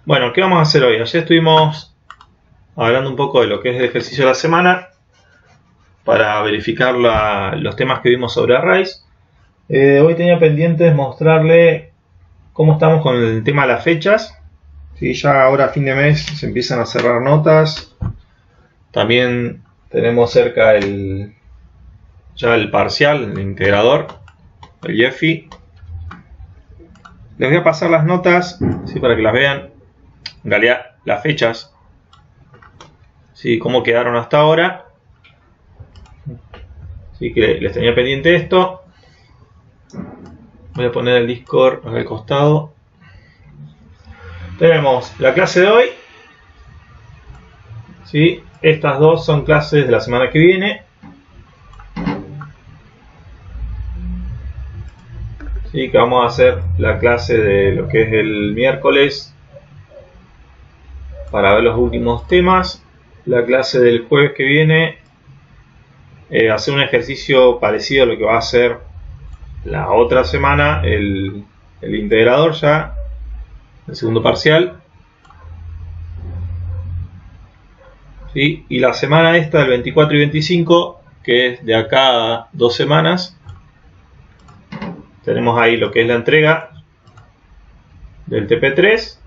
Bueno, ¿qué vamos a hacer hoy? Ayer estuvimos hablando un poco de lo que es el ejercicio de la semana para verificar los temas que vimos sobre Arrays. Hoy tenía pendientes mostrarle cómo estamos con el tema de las fechas. ¿Sí? Ya ahora a fin de mes se empiezan a cerrar notas. También tenemos cerca ya el parcial, el integrador, el Jeffy. Les voy a pasar las notas, ¿sí? Para que las vean. En realidad, las fechas, ¿sí? Cómo quedaron hasta ahora. Así que les tenía pendiente esto. Voy a poner el Discord acá al costado. Tenemos la clase de hoy. ¿Sí? Estas dos son clases de la semana que viene. ¿Sí? Que vamos a hacer la clase de lo que es el miércoles para ver los últimos temas. La clase del jueves que viene, hacer un ejercicio parecido a lo que va a hacer la otra semana, el integrador ya, el segundo parcial. ¿Sí? Y la semana esta, del 24 y 25, que es de acá a 2 semanas, tenemos ahí lo que es la entrega del TP3,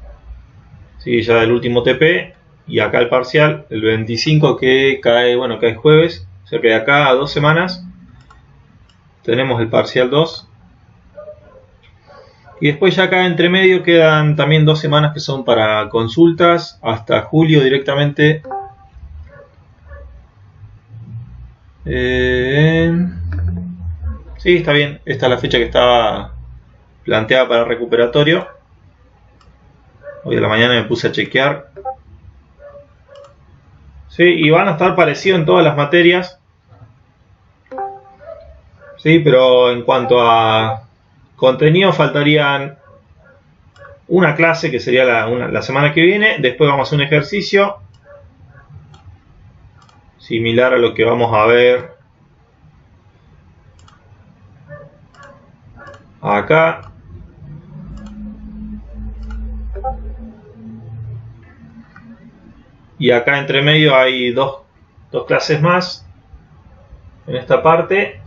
¿sí? Ya del último TP, y acá el parcial, el 25, que cae jueves, o sea que de acá a 2 semanas tenemos el parcial 2. Y después ya acá entre medio quedan también 2 semanas que son para consultas, hasta julio directamente. Sí, está bien, esta es la fecha que estaba planteada para el recuperatorio. Hoy a la mañana me puse a chequear. Sí, y van a estar parecidos en todas las materias. Sí, pero en cuanto a contenido faltarían una clase que sería la semana que viene. Después vamos a hacer un ejercicio similar a lo que vamos a ver acá. Y acá entre medio hay dos clases más en esta parte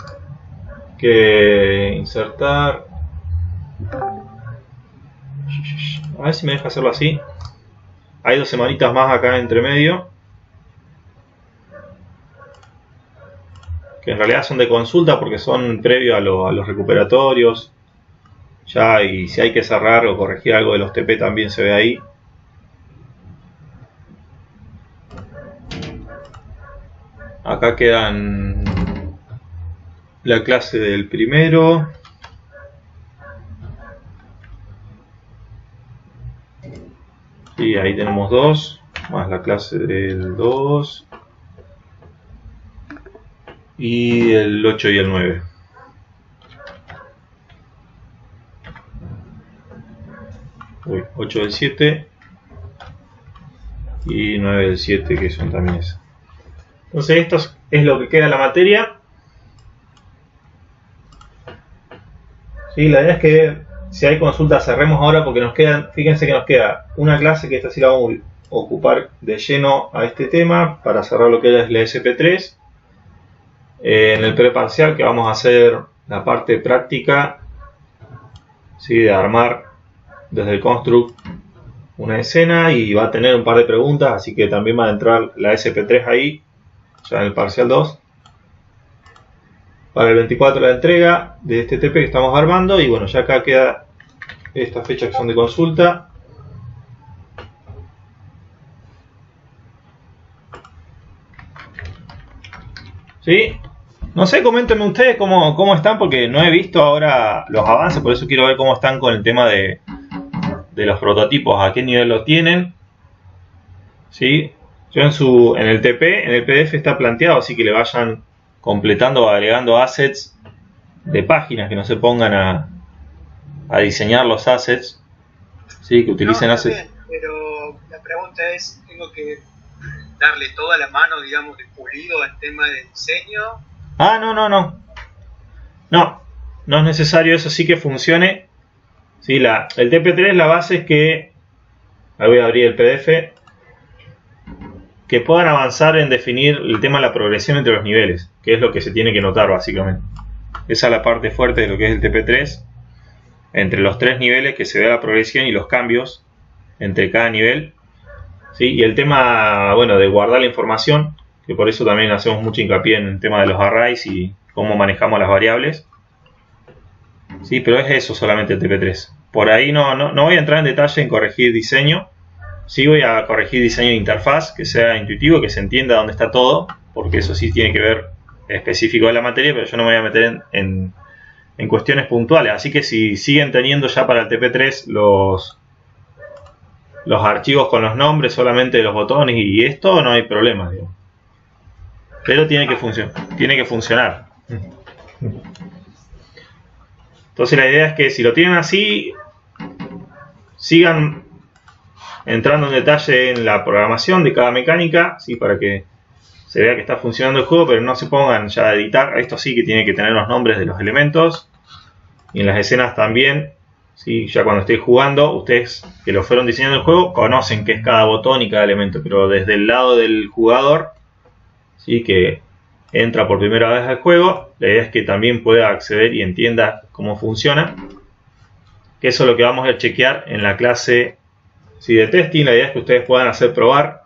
que insertar. A ver si me deja hacerlo así. Hay 2 semanitas más acá entre medio, que en realidad son de consulta porque son previo a los recuperatorios. Ya, y si hay que cerrar o corregir algo de los TP también se ve ahí. Acá quedan la clase del primero. Y ahí tenemos 2, más la clase del 2. Y el 8 y el 9. Uy, 8 del 7. Y 9 del 7, que son también esas. Entonces esto es lo que queda de la materia. Sí, la idea es que si hay consultas cerremos ahora porque nos quedan, fíjense que nos queda una clase que esta sí la vamos a ocupar de lleno a este tema para cerrar lo que es la SP3. En el preparcial que vamos a hacer la parte práctica, ¿sí? De armar desde el construct una escena y va a tener un par de preguntas, así que también va a entrar la SP3 ahí, ya en el parcial 2. Para el 24 la entrega de este TP que estamos armando y bueno, ya acá queda estas fechas que son de consulta. ¿Sí? No sé, coméntenme ustedes cómo están porque no he visto ahora los avances, por eso quiero ver cómo están con el tema de los prototipos, a qué nivel lo tienen. ¿Sí? Yo en el TP, en el PDF está planteado, así que le vayan completando o agregando assets de páginas, que no se pongan a diseñar los assets, ¿sí? Que utilicen assets. Bien, pero la pregunta es, ¿tengo que darle toda la mano, digamos, de pulido al tema de diseño? Ah, no es necesario eso, sí que funcione. ¿Sí? El TP3, la base es que ahí voy a abrir el PDF, que puedan avanzar en definir el tema de la progresión entre los niveles, que es lo que se tiene que notar básicamente. Esa es la parte fuerte de lo que es el TP3, entre los 3 niveles que se ve la progresión y los cambios entre cada nivel, ¿sí? Y el tema, bueno, de guardar la información, que por eso también hacemos mucho hincapié en el tema de los arrays y cómo manejamos las variables, ¿sí? Pero es eso solamente el TP3. Por ahí no voy a entrar en detalle en corregir diseño. Sí voy a corregir diseño de interfaz, que sea intuitivo, que se entienda dónde está todo, porque eso sí tiene que ver específico de la materia, pero yo no me voy a meter en cuestiones puntuales. Así que si siguen teniendo ya para el TP3 los archivos con los nombres, solamente los botones y esto, no hay problema, digamos. Pero tiene que funcionar. Entonces la idea es que si lo tienen así, sigan entrando en detalle en la programación de cada mecánica, ¿sí? Para que se vea que está funcionando el juego, pero no se pongan ya a editar. Esto sí que tiene que tener los nombres de los elementos, y en las escenas también, ¿sí? Ya cuando estéis jugando, ustedes que lo fueron diseñando el juego conocen qué es cada botón y cada elemento, pero desde el lado del jugador, ¿sí? Que entra por primera vez al juego, la idea es que también pueda acceder y entienda cómo funciona, que eso es lo que vamos a chequear en la clase, ¿sí? De testing. La idea es que ustedes puedan hacer probar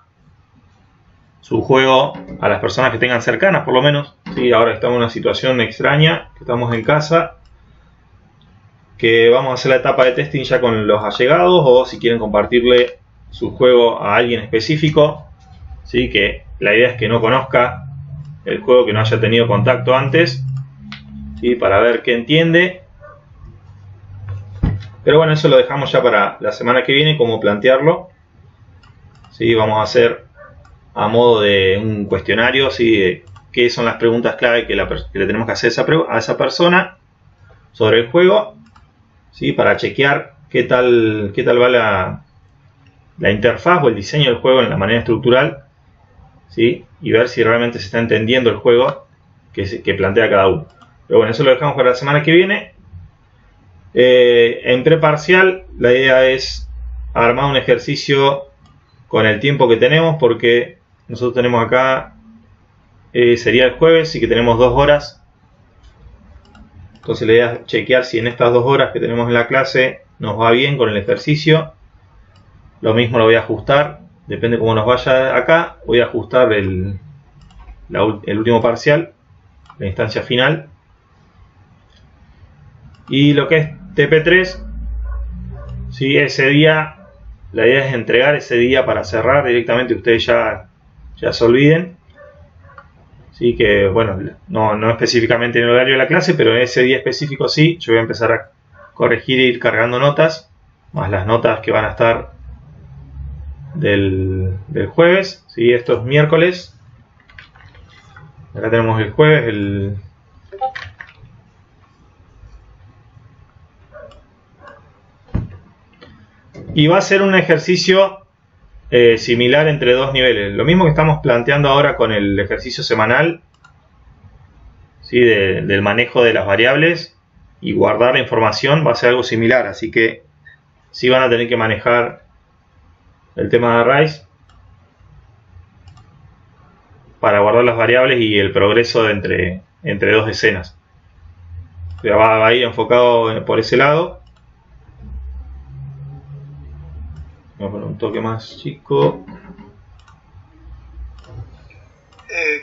su juego a las personas que tengan cercanas, por lo menos, ¿sí? Ahora estamos en una situación extraña, que estamos en casa, que vamos a hacer la etapa de testing ya con los allegados, o si quieren compartirle su juego a alguien específico, ¿sí? Que la idea es que no conozca el juego, que no haya tenido contacto antes, ¿sí? Para ver qué entiende. Pero bueno, eso lo dejamos ya para la semana que viene, cómo plantearlo, ¿sí? Vamos a hacer a modo de un cuestionario, ¿sí? De qué son las preguntas clave que le tenemos que hacer a esa persona sobre el juego, ¿sí? Para chequear qué tal va la interfaz o el diseño del juego en la manera estructural, ¿sí? Y ver si realmente se está entendiendo el juego que plantea cada uno. Pero bueno, eso lo dejamos para la semana que viene. En preparcial la idea es armar un ejercicio con el tiempo que tenemos, porque nosotros tenemos acá, sería el jueves, y que tenemos 2 horas. Entonces la idea es chequear si en estas 2 horas que tenemos en la clase nos va bien con el ejercicio. Lo mismo lo voy a ajustar, depende cómo nos vaya acá, voy a ajustar el último parcial, la instancia final. Y lo que es TP3, ¿sí? Ese día, la idea es entregar ese día para cerrar directamente, ustedes ya se olviden, ¿sí? Que bueno, no específicamente en el horario de la clase, pero en ese día específico sí, yo voy a empezar a corregir e ir cargando notas, más las notas que van a estar del jueves, ¿sí? Esto es miércoles, acá tenemos el jueves, y va a ser un ejercicio similar entre 2 niveles. Lo mismo que estamos planteando ahora con el ejercicio semanal, ¿sí? Del manejo de las variables y guardar la información, va a ser algo similar. Así que sí van a tener que manejar el tema de arrays para guardar las variables y el progreso entre 2 escenas. O sea, va a ir enfocado por ese lado. Vamos a poner un toque más chico.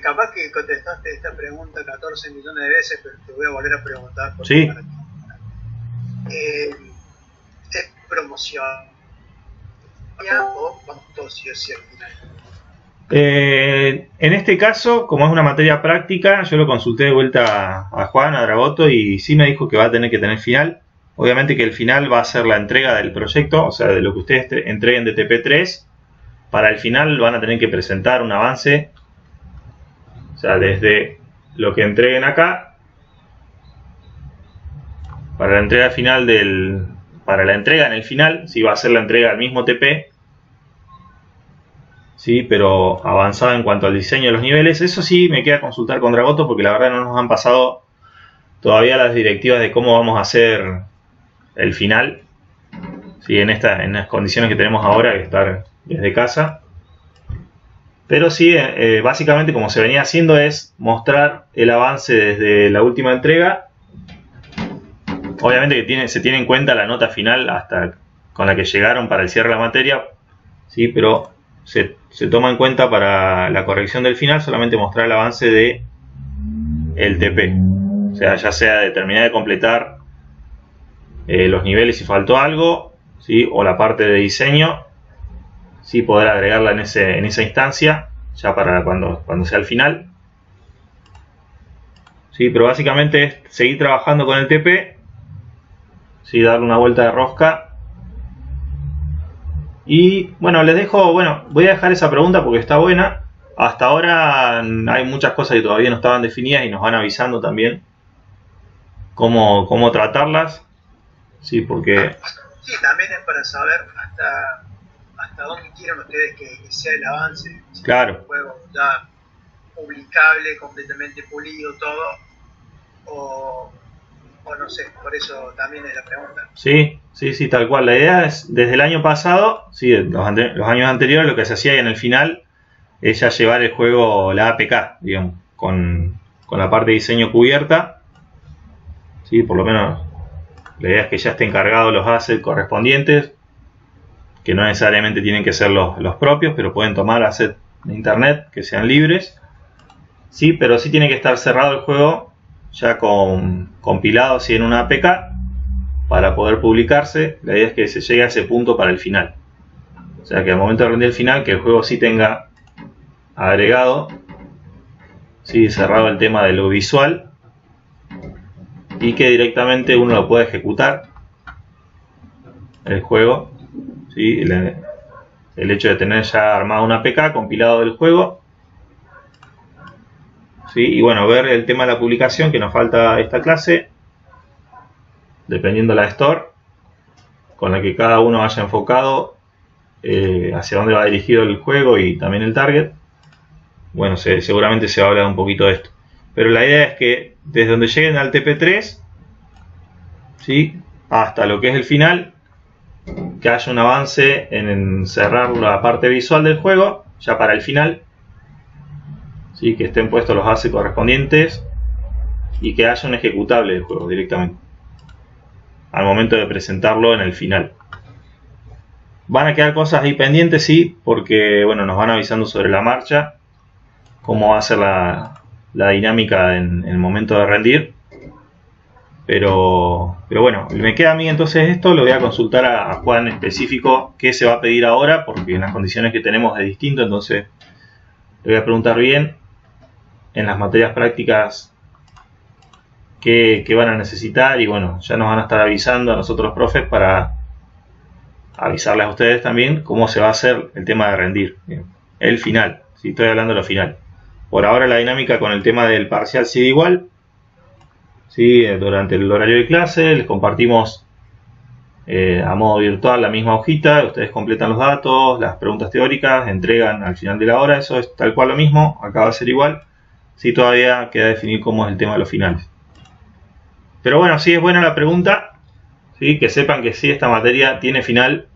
Capaz que contestaste esta pregunta 14 millones de veces, pero te voy a volver a preguntar. Sí. ¿Es promoción o cuánto sí o sí al final? En este caso, como es una materia práctica, yo lo consulté de vuelta a Juan, a Dragoto, y sí me dijo que va a tener que tener final. Obviamente que el final va a ser la entrega del proyecto, o sea, de lo que ustedes entreguen de TP3. Para el final van a tener que presentar un avance, o sea, desde lo que entreguen acá, para la entrega final para la entrega en el final, sí va a ser la entrega del mismo TP, sí, pero avanzada en cuanto al diseño de los niveles. Eso sí me queda consultar con Dragoto, porque la verdad no nos han pasado todavía las directivas de cómo vamos a hacer el final, ¿sí? En las condiciones que tenemos ahora, que estar desde casa. Pero sí, básicamente como se venía haciendo es mostrar el avance desde la última entrega. Obviamente que se tiene en cuenta la nota final hasta con la que llegaron para el cierre de la materia, ¿sí? Pero se toma en cuenta para la corrección del final solamente mostrar el avance de el TP. O sea, ya sea de terminar de completar los niveles si faltó algo, ¿sí? O la parte de diseño, ¿sí? Poder agregarla en esa instancia ya para cuando sea el final, ¿sí? Pero básicamente es seguir trabajando con el TP, ¿sí? Darle una vuelta de rosca. Y bueno, les dejo, voy a dejar esa pregunta porque está buena. Hasta ahora hay muchas cosas que todavía no estaban definidas y nos van avisando también cómo tratarlas, sí, porque sí, también es para saber hasta dónde quieren ustedes que sea el avance. Si claro, un juego ya publicable, completamente pulido todo, o no sé, por eso también es la pregunta. Sí, tal cual. La idea es, desde el año pasado, sí, los años anteriores, lo que se hacía en el final es ya llevar el juego, la APK, digamos, con la parte de diseño cubierta, sí, por lo menos la idea es que ya estén cargados los assets correspondientes, que no necesariamente tienen que ser los propios, pero pueden tomar assets de internet que sean libres, sí, pero sí tiene que estar cerrado el juego ya compilado así en una APK para poder publicarse. La idea es que se llegue a ese punto para el final, o sea que al momento de rendir el final, que el juego sí tenga agregado, sí, cerrado el tema de lo visual, y que directamente uno lo pueda ejecutar el juego, ¿sí? El hecho de tener ya armado una APK compilado del juego, ¿sí? Y bueno, ver el tema de la publicación, que nos falta esta clase, dependiendo de la store con la que cada uno vaya enfocado hacia dónde va dirigido el juego y también el target. Bueno, seguramente se va a hablar un poquito de esto, pero la idea es que desde donde lleguen al TP3, ¿sí?, hasta lo que es el final, que haya un avance en cerrar la parte visual del juego ya para el final, ¿sí?, que estén puestos los assets correspondientes y que haya un ejecutable del juego directamente al momento de presentarlo en el final. Van a quedar cosas ahí pendientes, sí, porque bueno, nos van avisando sobre la marcha cómo va a ser la dinámica en el momento de rendir. Pero bueno, me queda a mí entonces esto. Lo voy a consultar a Juan específico qué se va a pedir ahora, porque en las condiciones que tenemos es distinto. Entonces le voy a preguntar bien en las materias prácticas qué van a necesitar. Y bueno, ya nos van a estar avisando a nosotros los profes para avisarles a ustedes también cómo se va a hacer el tema de rendir el final. ¿Sí? Estoy hablando de lo final. Por ahora la dinámica con el tema del parcial sigue igual, ¿sí? Durante el horario de clase les compartimos a modo virtual la misma hojita, ustedes completan los datos, las preguntas teóricas, entregan al final de la hora. Eso es tal cual lo mismo, acá va a ser igual. Sí, todavía queda definir cómo es el tema de los finales. Pero bueno, sí es buena la pregunta, ¿sí? Que sepan que sí, esta materia tiene final.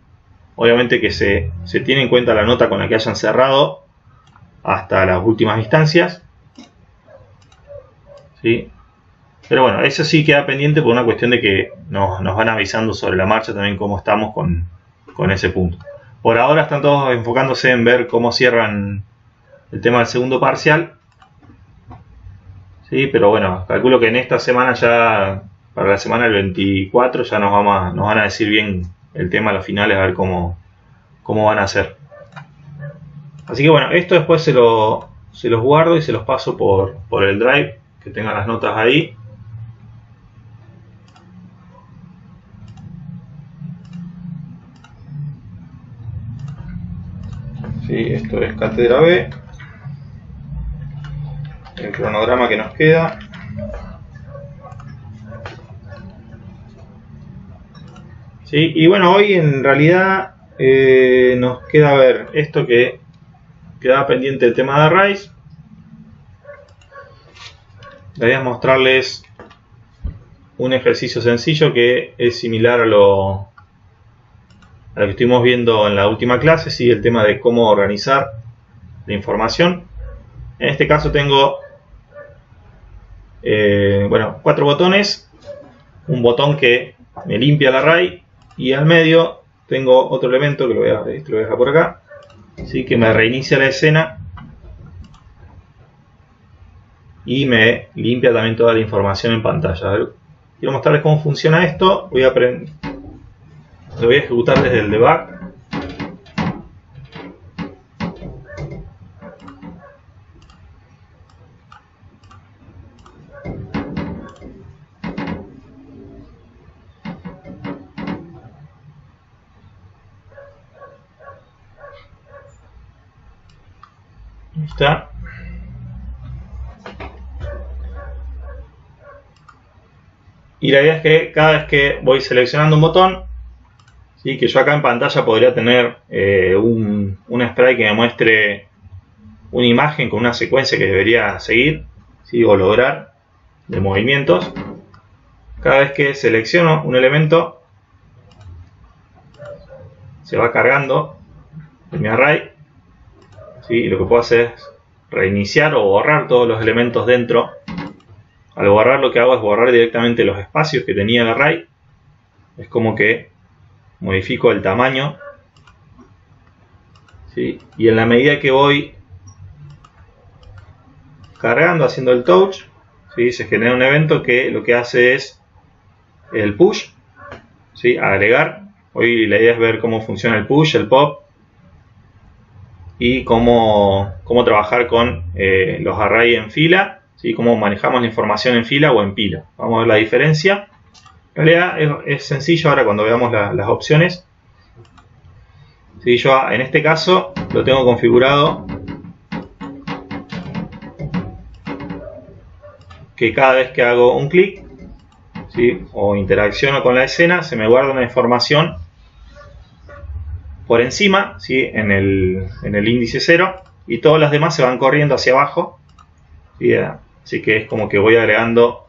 Obviamente que se tiene en cuenta la nota con la que hayan cerrado hasta las últimas instancias, ¿sí? Pero bueno, eso sí queda pendiente por una cuestión de que nos van avisando sobre la marcha también cómo estamos con ese punto. Por ahora están todos enfocándose en ver cómo cierran el tema del segundo parcial, ¿sí? Pero bueno, calculo que en esta semana ya, para la semana del 24, ya nos van a decir bien el tema de los finales, a ver cómo van a hacer. Así que bueno, esto después se los guardo y se los paso por el Drive, que tengan las notas ahí. Sí, esto es Cátedra B, el cronograma que nos queda. Sí, y bueno, hoy en realidad nos queda ver esto que quedaba pendiente, el tema de Arrays. La idea es mostrarles un ejercicio sencillo que es similar a lo a lo que estuvimos viendo en la última clase, ¿sí? El tema de cómo organizar la información. En este caso tengo 4 botones, un botón que me limpia el array y al medio tengo otro elemento que lo voy a dejar por acá, ¿sí? Que me reinicia la escena y me limpia también toda la información en pantalla. A ver, quiero mostrarles cómo funciona esto. Lo voy a ejecutar desde el debug. Ahí está. Y la idea es que cada vez que voy seleccionando un botón, ¿sí? Que yo acá en pantalla podría tener un sprite que me muestre una imagen con una secuencia que debería seguir, ¿sí? O lograr de movimientos. Cada vez que selecciono un elemento, se va cargando en mi array, ¿sí? Y lo que puedo hacer es reiniciar o borrar todos los elementos dentro. Al borrar, lo que hago es borrar directamente los espacios que tenía el array. Es como que modifico el tamaño, ¿sí? Y en la medida que voy cargando, haciendo el touch, ¿sí? Se genera un evento que lo que hace es el push, ¿sí? Agregar. Hoy la idea es ver cómo funciona el push, el pop y cómo trabajar con los arrays en fila, ¿sí? Cómo manejamos la información en fila o en pila. Vamos a ver la diferencia. En realidad es sencillo ahora cuando veamos las opciones. ¿Sí? Yo en este caso lo tengo configurado que cada vez que hago un clic, ¿sí? O interacciono con la escena, se me guarda una información por encima, ¿sí? en el índice 0, y todas las demás se van corriendo hacia abajo, ¿sí? Así que es como que voy agregando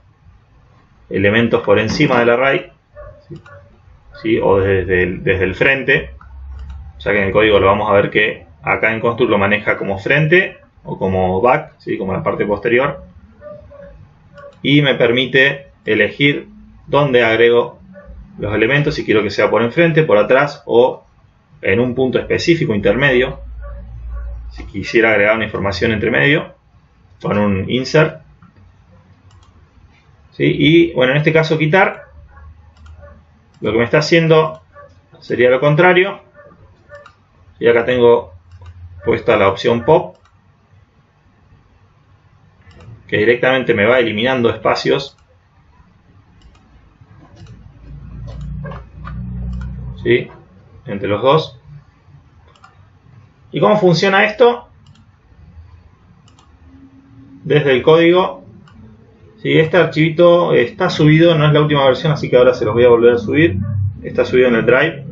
elementos por encima del array, ¿sí? O desde el frente, ya que en el código lo vamos a ver que acá en Construct lo maneja como frente o como back, ¿sí? Como la parte posterior, y me permite elegir dónde agrego los elementos, si quiero que sea por enfrente, por atrás o en un punto específico intermedio, si quisiera agregar una información entre medio con un insert, ¿sí? Y bueno, en este caso quitar, lo que me está haciendo sería lo contrario. Y acá tengo puesta la opción pop, que directamente me va eliminando espacios, ¿sí? Entre los dos. ¿Y cómo funciona esto? Desde el código, ¿sí? Este archivito está subido, no es la última versión, así que ahora se los voy a volver a subir. Está subido en el Drive.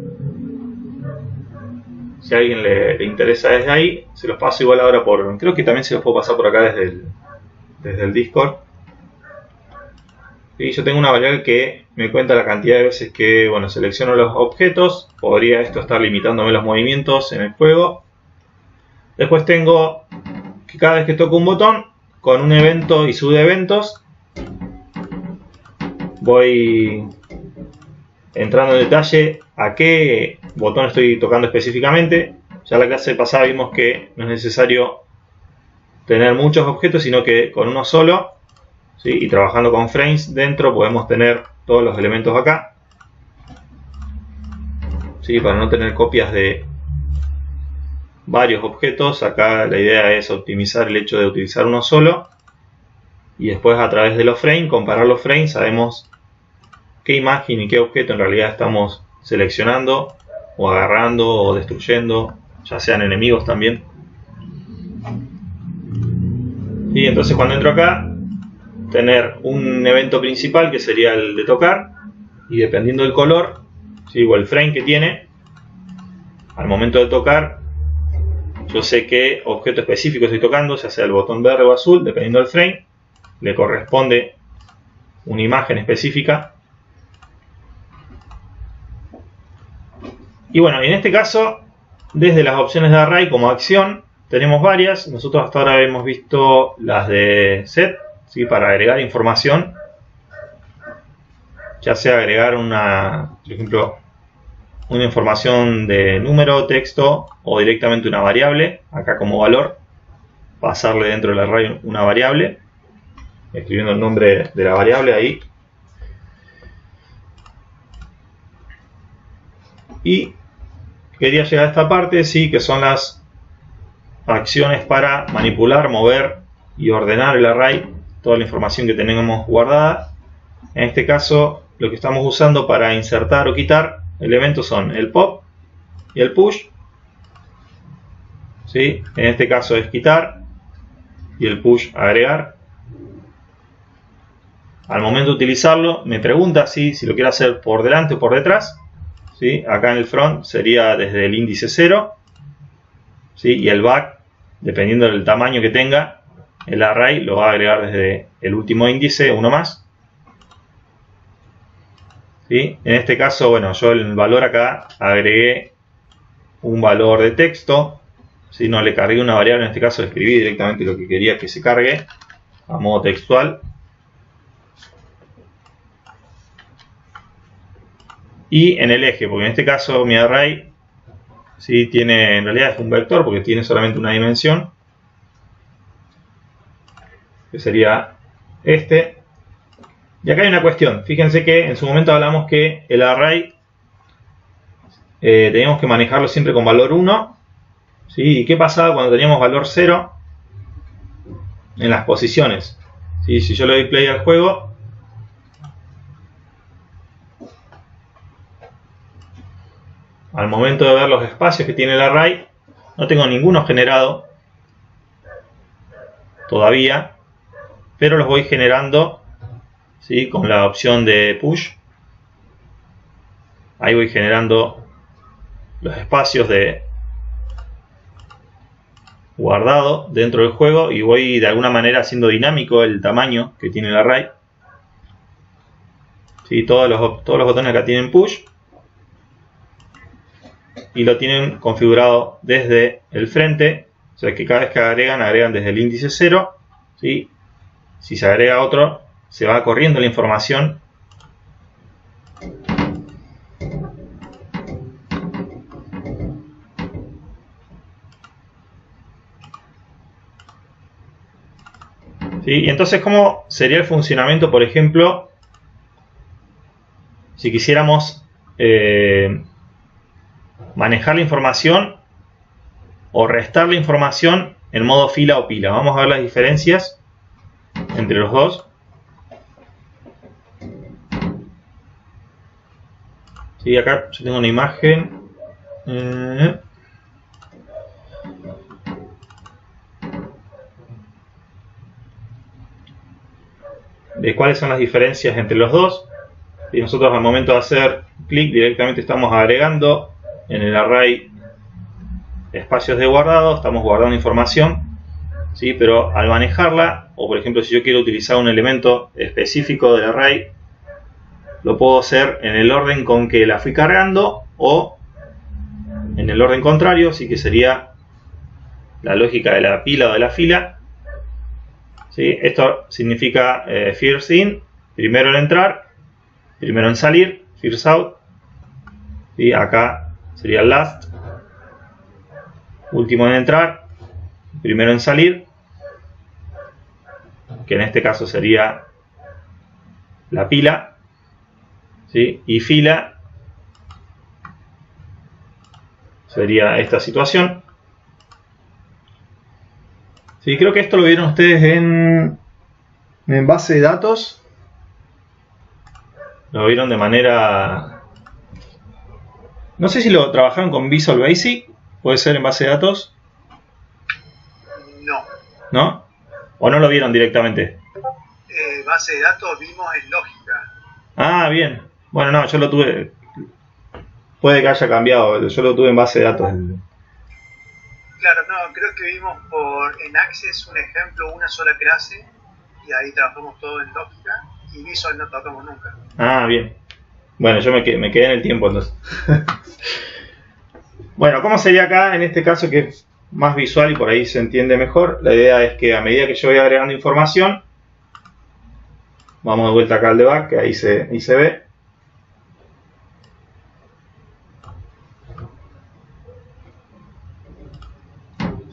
Si a alguien le interesa desde ahí, se los paso igual ahora por... Creo que también se los puedo pasar por acá desde el Discord. Y yo tengo una variable que me cuenta la cantidad de veces que, bueno, selecciono los objetos. Podría esto estar limitándome los movimientos en el juego. Después tengo que cada vez que toco un botón, con un evento y subeventos, voy entrando en detalle a qué botón estoy tocando específicamente. Ya en la clase pasada vimos que no es necesario tener muchos objetos, sino que con uno solo, ¿sí? Y trabajando con frames dentro podemos tener todos los elementos acá, ¿sí? Para no tener copias de varios objetos. Acá la idea es optimizar el hecho de utilizar uno solo y después a través de los frames, comparar los frames, sabemos qué imagen y qué objeto en realidad estamos seleccionando o agarrando o destruyendo, ya sean enemigos también. Y entonces cuando entro acá, tener un evento principal que sería el de tocar, y dependiendo del color, ¿sí? O el frame que tiene, al momento de tocar yo sé qué objeto específico estoy tocando, ya sea el botón verde o azul, dependiendo del frame, le corresponde una imagen específica. Y bueno, en este caso, desde las opciones de array como acción, tenemos varias. Nosotros hasta ahora hemos visto las de set, ¿sí? Para agregar información, ya sea agregar por ejemplo, una información de número, texto o directamente una variable, acá como valor, pasarle dentro del array una variable, escribiendo el nombre de la variable ahí. Y quería llegar a esta parte, sí, que son las acciones para manipular, mover y ordenar el array, toda la información que tenemos guardada. En este caso, lo que estamos usando para insertar o quitar elementos son el pop y el push. ¿Sí? En este caso es quitar y el push agregar. Al momento de utilizarlo, me pregunta si lo quiero hacer por delante o por detrás. ¿Sí? Acá en el front sería desde el índice 0, ¿sí? Y el back, dependiendo del tamaño que tenga, el array lo va a agregar desde el último índice, uno más. ¿Sí? En este caso, bueno, yo el valor acá agregué un valor de texto, ¿sí? No le cargué una variable, en este caso escribí directamente lo que quería que se cargue a modo textual. Y en el eje, porque en este caso mi array, ¿sí? Tiene, en realidad es un vector porque tiene solamente una dimensión, que sería este. Y acá hay una cuestión, fíjense que en su momento hablamos que el array teníamos que manejarlo siempre con valor 1, ¿sí? ¿Y qué pasaba cuando teníamos valor 0 en las posiciones? ¿Sí? Si yo le doy play al juego, al momento de ver los espacios que tiene el array, no tengo ninguno generado todavía, pero los voy generando, ¿sí? Con la opción de push. Ahí voy generando los espacios de guardado dentro del juego y voy de alguna manera haciendo dinámico el tamaño que tiene el array. ¿Sí? Todos los botones acá tienen push y lo tienen configurado desde el frente, o sea que cada vez que agregan desde el índice 0, ¿sí? Si se agrega otro, se va corriendo la información ¿sí? Y entonces, ¿cómo sería el funcionamiento, por ejemplo, si quisiéramos manejar la información o restar la información en modo fila o pila? Vamos a ver las diferencias entre los dos. Sí, acá yo tengo una imagen. De cuáles son las diferencias entre los dos. Y nosotros al momento de hacer clic directamente estamos agregando en el array espacios de guardado, estamos guardando información, ¿sí? Pero al manejarla, o por ejemplo si yo quiero utilizar un elemento específico del array, lo puedo hacer en el orden con que la fui cargando o en el orden contrario, sí, que sería la lógica de la pila o de la fila. ¿Sí? Esto significa first in, primero en entrar, primero en salir, first out. ¿Sí? Acá sería last, último en entrar, primero en salir, que en este caso sería la pila. ¿Sí? Y fila sería esta situación. Sí, creo que esto lo vieron ustedes en base de datos. Lo vieron de manera... No sé si lo trabajaron con Visual Basic. ¿Puede ser en base de datos? No. ¿No? ¿O no lo vieron directamente? Base de datos vimos en lógica. Ah, bien. Bueno, no, yo lo tuve... Puede que haya cambiado. Yo lo tuve en base de datos. Claro, no, creo que vimos en Access un ejemplo, una sola clase, y ahí trabajamos todo en lógica, y Visual no tocamos nunca. Ah, bien. Bueno, yo me quedé en el tiempo entonces. Bueno, ¿cómo sería acá en este caso que es más visual y por ahí se entiende mejor? La idea es que a medida que yo voy agregando información, vamos de vuelta acá al debug, que ahí se ve.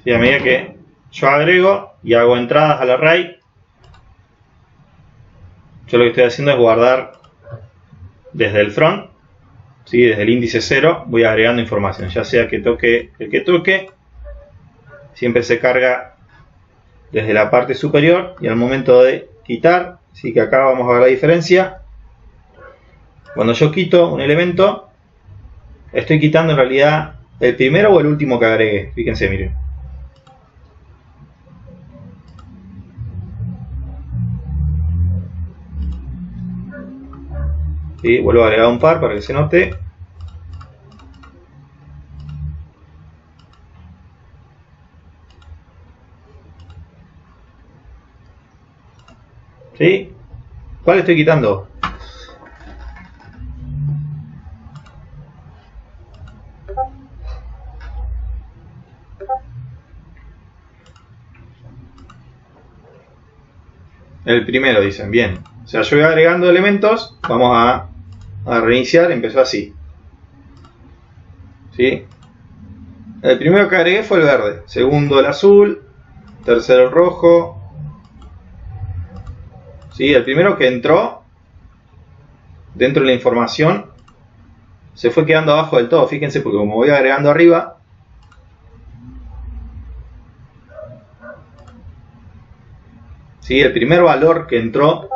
Y a medida que yo agrego y hago entradas al array, yo lo que estoy haciendo es guardar desde el front, ¿sí? Desde el índice 0 voy agregando información, ya sea que toque el que toque, siempre se carga desde la parte superior, y al momento de quitar, así que acá vamos a ver la diferencia. Cuando yo quito un elemento, estoy quitando en realidad el primero o el último que agregué. Fíjense, miren. ¿Sí? Vuelvo a agregar un par para que se note. ¿Sí? ¿Cuál estoy quitando? El primero, dicen. Bien. O sea, yo voy agregando elementos. Vamos a reiniciar. Empezó así. ¿Sí? El primero que agregué fue el verde. Segundo el azul. Tercero el rojo. ¿Sí? El primero que entró dentro de la información se fue quedando abajo del todo. Fíjense, porque como voy agregando arriba, ¿sí? El primer valor que entró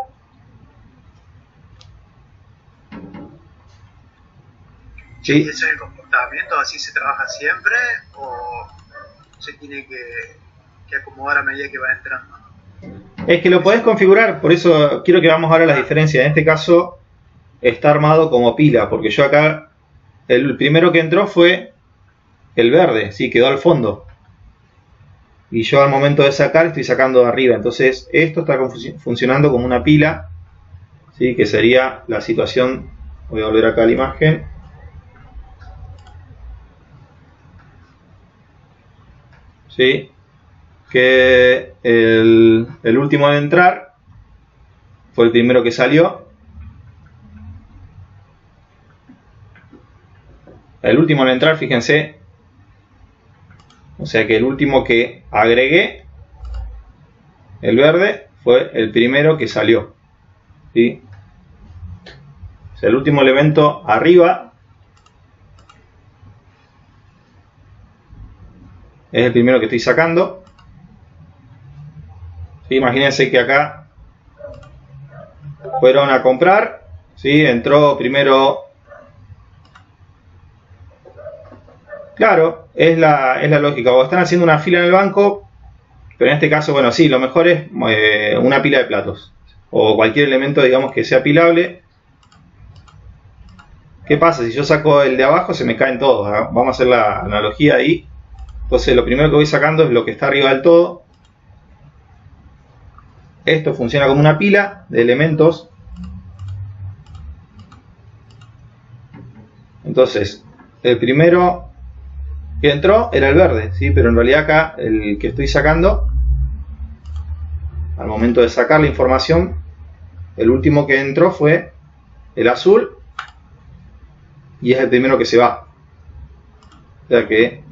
¿sí? ¿Y eso es el comportamiento? ¿Así se trabaja siempre? ¿O se tiene que acomodar a medida que va entrando? Es que lo podés configurar, por eso quiero que veamos ahora las diferencias. En este caso está armado como pila, porque yo acá, el primero que entró fue el verde, sí, quedó al fondo. Y yo al momento de sacar estoy sacando de arriba. Entonces esto está funcionando como una pila, ¿sí? Que sería la situación. Voy a volver acá a la imagen. ¿Sí? Que el último en entrar fue el primero que salió. El último en entrar, fíjense. O sea que el último que agregué, el verde, fue el primero que salió. ¿Sí? O sea, el último elemento arriba es el primero que estoy sacando. ¿Sí? Imagínense que acá fueron a comprar, ¿sí? Entró primero. Claro, es la lógica. O están haciendo una fila en el banco, pero en este caso, bueno, sí, lo mejor es una pila de platos. O cualquier elemento, digamos, que sea pilable. ¿Qué pasa? Si yo saco el de abajo, se me caen todos, ¿eh? Vamos a hacer la analogía ahí. Entonces, lo primero que voy sacando es lo que está arriba del todo. Esto funciona como una pila de elementos. Entonces, el primero que entró era el verde, ¿sí? Pero en realidad acá el que estoy sacando, al momento de sacar la información, el último que entró fue el azul y es el primero que se va. O sea que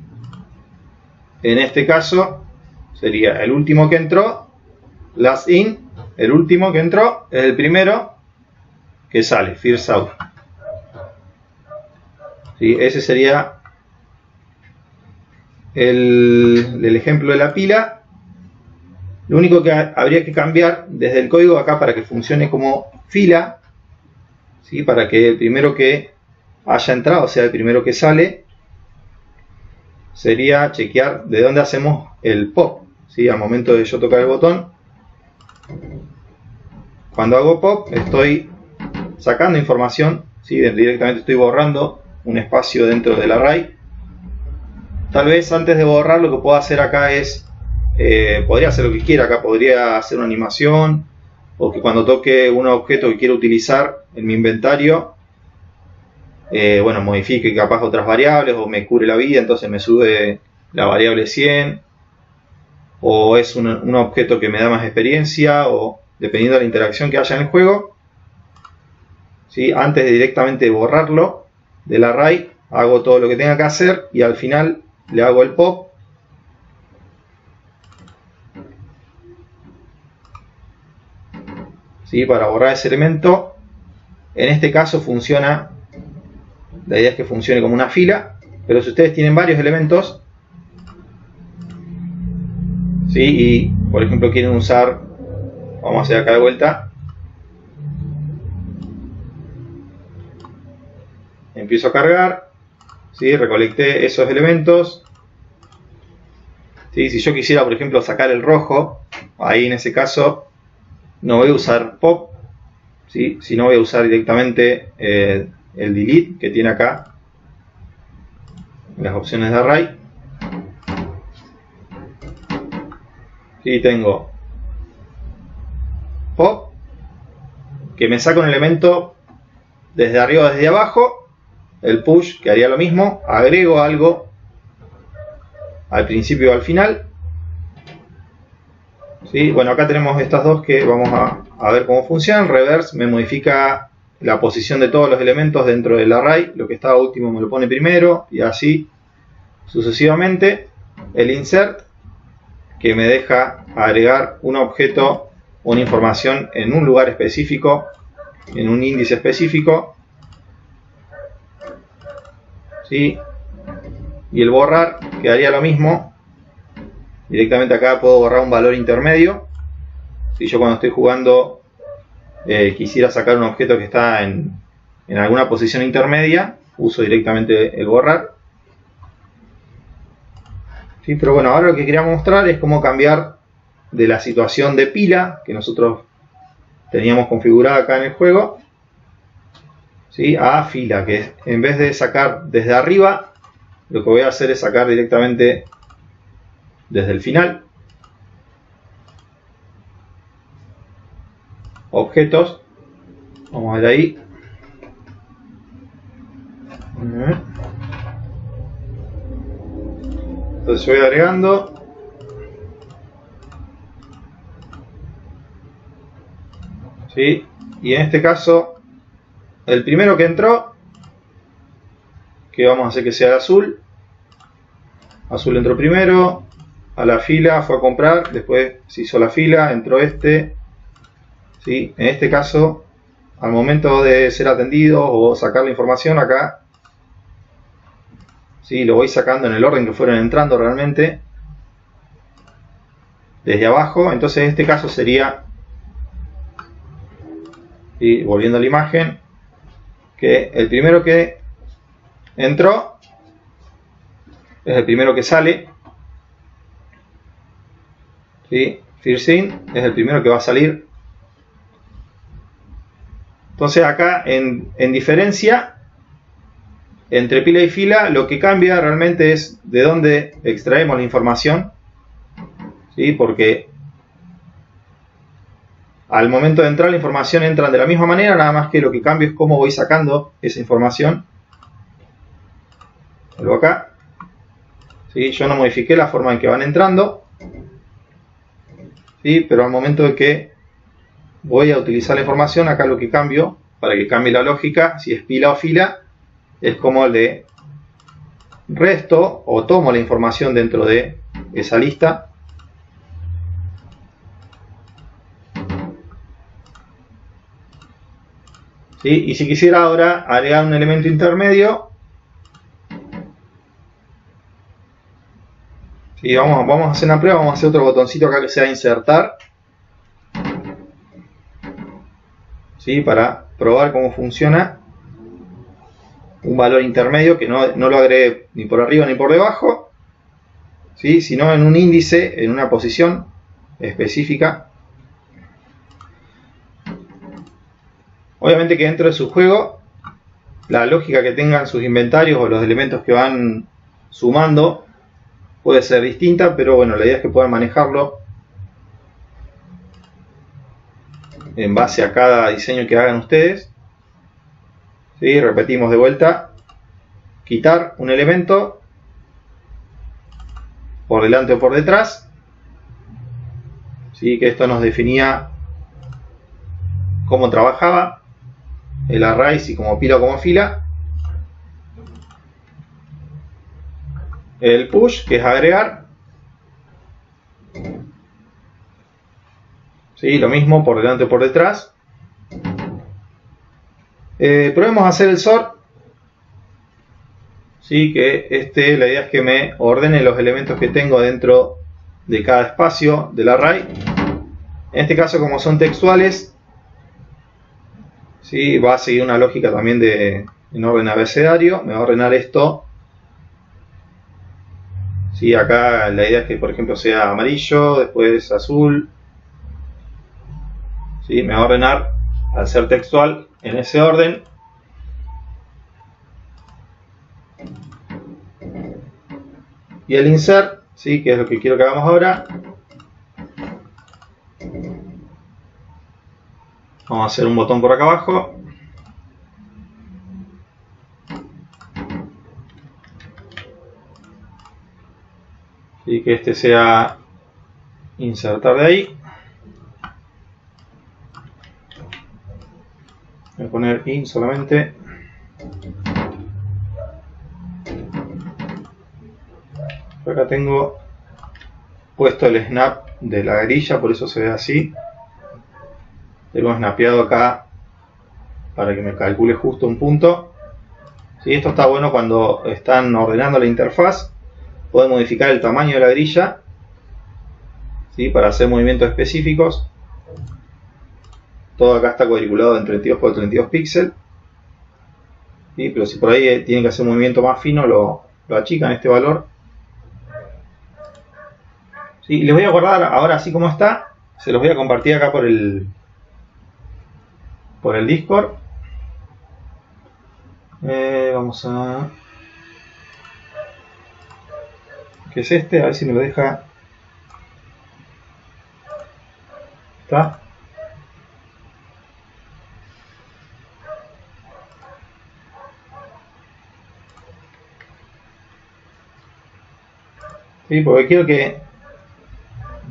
en este caso sería el último que entró, last in, el último que entró es el primero que sale, first out. ¿Sí? Ese sería el ejemplo de la pila. Lo único que habría que cambiar desde el código acá para que funcione como fila, ¿sí? Para que el primero que haya entrado sea el primero que sale, sería chequear de dónde hacemos el pop, ¿sí? Al momento de yo tocar el botón, cuando hago pop estoy sacando información, ¿sí? Directamente estoy borrando un espacio dentro del array. Tal vez antes de borrar lo que puedo hacer acá es, podría hacer lo que quiera acá, podría hacer una animación, o que cuando toque un objeto que quiero utilizar en mi inventario, bueno, modifique capaz otras variables o me cure la vida, entonces me sube la variable 100, o es un objeto que me da más experiencia, o dependiendo de la interacción que haya en el juego. ¿Sí? Antes de directamente borrarlo del array, hago todo lo que tenga que hacer y al final le hago el pop. ¿Sí? Para borrar ese elemento. En este caso funciona, la idea es que funcione como una fila, pero si ustedes tienen varios elementos, ¿sí? Y por ejemplo quieren usar, vamos a hacer acá de vuelta, empiezo a cargar, ¿sí? Recolecté esos elementos, ¿sí? Si yo quisiera por ejemplo sacar el rojo, ahí en ese caso no voy a usar pop, ¿sí? Sino voy a usar directamente el delete que tiene acá en las opciones de array. Y tengo pop, que me saca un elemento desde arriba o desde abajo. El push, que haría lo mismo. Agrego algo al principio o al final. ¿Sí? Bueno, acá tenemos estas dos que vamos a ver cómo funcionan. Reverse me modifica la posición de todos los elementos dentro del array. Lo que estaba último me lo pone primero y así sucesivamente. El insert, que me deja agregar un objeto, una información en un lugar específico, en un índice específico. ¿Sí? Y el borrar, que haría lo mismo. Directamente acá puedo borrar un valor intermedio. Si yo cuando estoy jugando quisiera sacar un objeto que está en alguna posición intermedia, uso directamente el borrar. ¿Sí? Pero bueno, ahora lo que quería mostrar es cómo cambiar de la situación de pila que nosotros teníamos configurada acá en el juego, ¿sí? A fila, que en vez de sacar desde arriba, lo que voy a hacer es sacar directamente desde el final. Objetos, vamos a ver ahí. Entonces voy agregando. ¿Sí? Y en este caso, el primero que entró, que vamos a hacer que sea el azul. Azul entró primero, a la fila fue a comprar, después se hizo la fila, entró este. ¿Sí? En este caso, al momento de ser atendido o sacar la información acá, ¿sí? Lo voy sacando en el orden que fueron entrando realmente, desde abajo. Entonces en este caso sería, ¿sí? Volviendo a la imagen, que el primero que entró es el primero que sale, ¿sí? First in es el primero que va a salir. Entonces acá en diferencia entre pila y fila, lo que cambia realmente es de dónde extraemos la información, ¿sí? Porque al momento de entrar la información entra de la misma manera, nada más que lo que cambia es cómo voy sacando esa información. Vuelvo acá, ¿sí? Yo no modifiqué la forma en que van entrando, ¿sí? Pero al momento de que voy a utilizar la información, acá lo que cambio, para que cambie la lógica, si es pila o fila, es como le resto o tomo la información dentro de esa lista. ¿Sí? Y si quisiera ahora agregar un elemento intermedio, ¿sí? Vamos a hacer una prueba, vamos a hacer otro botoncito acá que sea insertar, ¿sí? Para probar cómo funciona un valor intermedio que no lo agregue ni por arriba ni por debajo, ¿sí? Sino en un índice, en una posición específica. Obviamente que dentro de su juego, la lógica que tengan sus inventarios o los elementos que van sumando puede ser distinta, pero bueno, la idea es que puedan manejarlo en base a cada diseño que hagan ustedes. ¿sí? Repetimos de vuelta, quitar un elemento por delante o por detrás, ¿sí? Que esto nos definía cómo trabajaba el array, si como pila o como fila. El push, que es agregar, ¿sí? Lo mismo por delante o por detrás. Probemos a hacer el sort, ¿sí? Que la idea es que me ordene los elementos que tengo dentro de cada espacio del array. En este caso, como son textuales, ¿sí? Va a seguir una lógica también en orden abecedario. Me va a ordenar esto, ¿sí? Acá la idea es que, por ejemplo, sea amarillo, después azul, ¿sí? Me va a ordenar, al ser textual, en ese orden. Y el insert, ¿sí? Que es lo que quiero que hagamos ahora. Vamos a hacer un botón por acá abajo. Y que este sea insertar de ahí. Voy a poner in solamente. Acá tengo puesto el snap de la grilla, por eso se ve así. Tengo snapeado acá para que me calcule justo un punto. ¿Sí? Esto está bueno cuando están ordenando la interfaz. Pueden modificar el tamaño de la grilla, ¿sí? Para hacer movimientos específicos. Todo acá está cuadriculado en 32 por 32 píxeles. ¿Sí? Pero si por ahí tienen que hacer un movimiento más fino, lo achican este valor. ¿Sí? Les voy a guardar ahora así como está. Se los voy a compartir acá por el Discord. Vamos a... ¿Qué es este? A ver si me lo deja. ¿Está? Sí, porque quiero que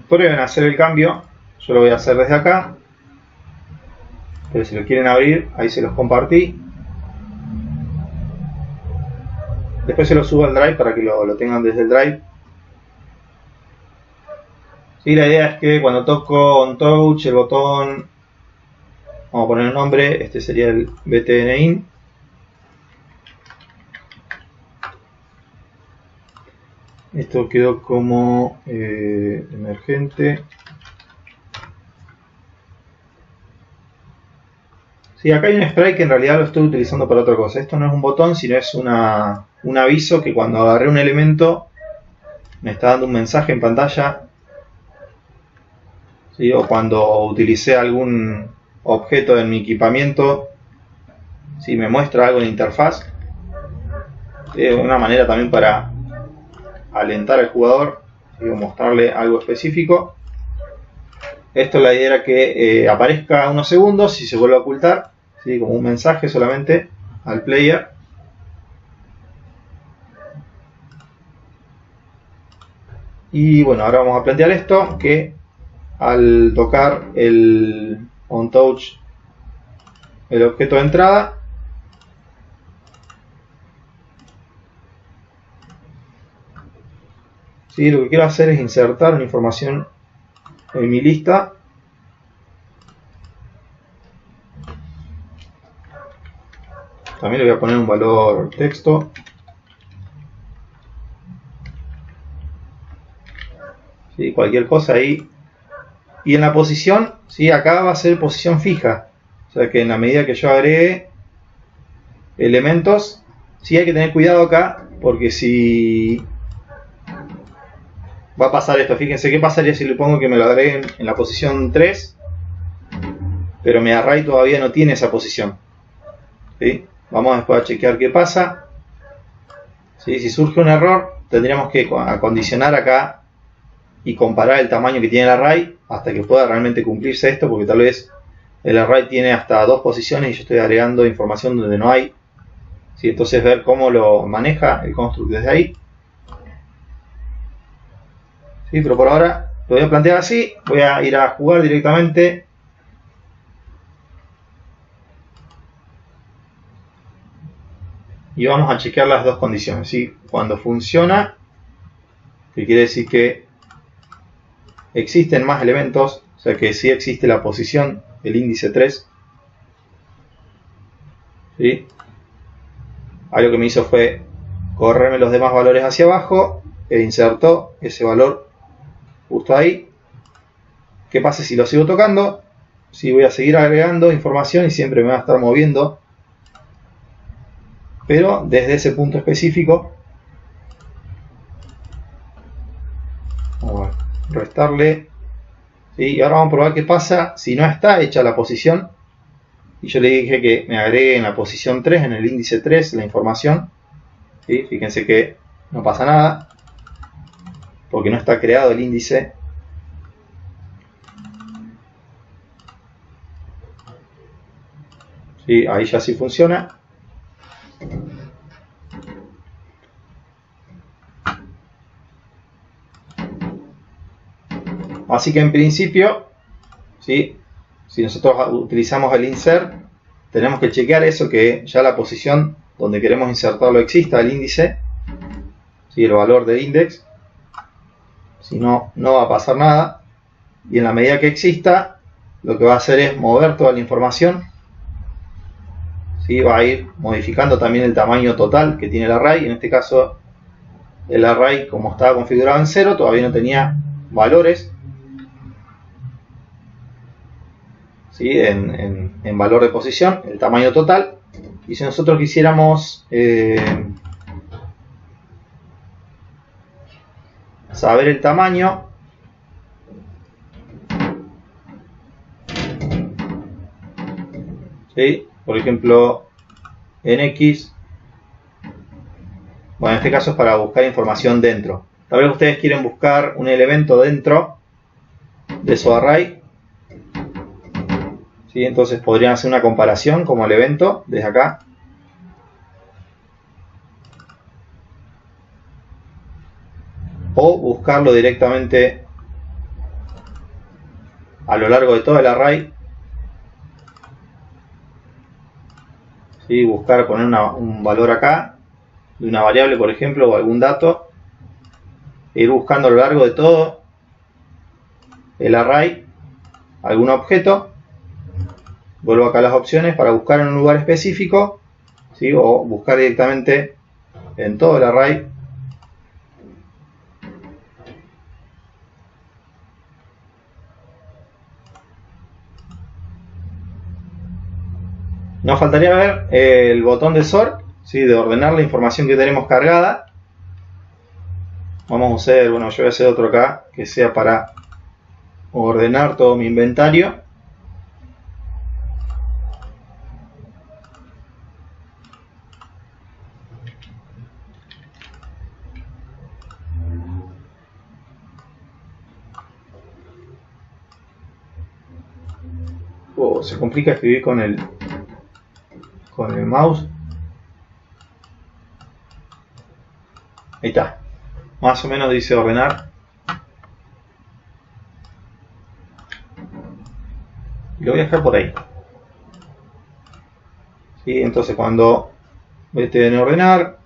prueben a hacer el cambio. Yo lo voy a hacer desde acá. Pero si lo quieren abrir, ahí se los compartí. Después se los subo al Drive para que lo tengan desde el Drive. Sí, la idea es que cuando toco on touch, el botón, vamos a poner el nombre, este sería el btnin. Esto quedó como emergente. Sí, acá hay un spray que en realidad lo estoy utilizando para otra cosa. Esto no es un botón, sino es un aviso que cuando agarré un elemento me está dando un mensaje en pantalla. ¿Sí? O cuando utilicé algún objeto en mi equipamiento, ¿sí? Me muestra algo en la interfaz. Es una manera también para alentar al jugador, ¿sí? O mostrarle algo específico. Esto la idea era que aparezca unos segundos y se vuelve a ocultar, ¿sí? Como un mensaje solamente al player. Y bueno, ahora vamos a plantear esto, que al tocar el on touch, el objeto de entrada, ¿sí? Lo que quiero hacer es insertar una información en mi lista. También le voy a poner un valor texto. ¿Sí? Cualquier cosa ahí. Y en la posición, ¿sí? Acá va a ser posición fija. O sea que en la medida que yo agregue elementos, sí hay que tener cuidado acá, porque si va a pasar esto. Fíjense qué pasaría si le pongo que me lo agreguen en la posición 3, pero mi array todavía no tiene esa posición. ¿Sí? Vamos después a chequear qué pasa. ¿Sí? Si surge un error, tendríamos que acondicionar acá y comparar el tamaño que tiene el array hasta que pueda realmente cumplirse esto, porque tal vez el array tiene hasta 2 posiciones y yo estoy agregando información donde no hay. ¿sí? Entonces ver cómo lo maneja el construct desde ahí. ¿Sí? Pero por ahora lo voy a plantear así. Voy a ir a jugar directamente. Y vamos a chequear las dos condiciones, ¿sí? Cuando funciona, que quiere decir que existen más elementos, o sea que sí existe la posición del índice 3, ¿sí? Algo que me hizo fue correrme los demás valores hacia abajo e insertó ese valor justo ahí. ¿Qué pasa si lo sigo tocando? Sí, voy a seguir agregando información y siempre me va a estar moviendo, pero desde ese punto específico. Vamos a restarle, ¿sí? Y ahora vamos a probar qué pasa si no está hecha la posición. Y yo le dije que me agregue en la posición 3, en el índice 3, la información, ¿sí? Fíjense que no pasa nada, porque no está creado el índice. ¿Sí? Ahí ya sí funciona. Así que en principio, ¿sí? Si nosotros utilizamos el insert, tenemos que chequear eso, que ya la posición donde queremos insertarlo exista el índice, ¿sí? El valor de index. Si no, no va a pasar nada. Y en la medida que exista, lo que va a hacer es mover toda la información, ¿sí? Va a ir modificando también el tamaño total que tiene el array. En este caso, el array, como estaba configurado en 0, todavía no tenía valores, ¿sí? en valor de posición, el tamaño total. Y si nosotros quisiéramos saber el tamaño, ¿sí? Por ejemplo, en X, bueno, en este caso es para buscar información dentro. Tal vez ustedes quieren buscar un elemento dentro de su array, ¿sí? Entonces podrían hacer una comparación como el evento desde acá. O buscarlo directamente a lo largo de todo el array. ¿Sí? Buscar, poner un valor acá de una variable, por ejemplo, o algún dato. E ir buscando a lo largo de todo el array algún objeto. Vuelvo acá a las opciones para buscar en un lugar específico, ¿sí? O buscar directamente en todo el array. Nos faltaría ver el botón de sort, ¿sí? De ordenar la información que tenemos cargada. Vamos a hacer, bueno, yo voy a hacer otro acá que sea para ordenar todo mi inventario. Se complica escribir con el mouse. Ahí está. Más o menos dice ordenar. Y lo voy a dejar por ahí. ¿Sí? Entonces cuando esté en ordenar,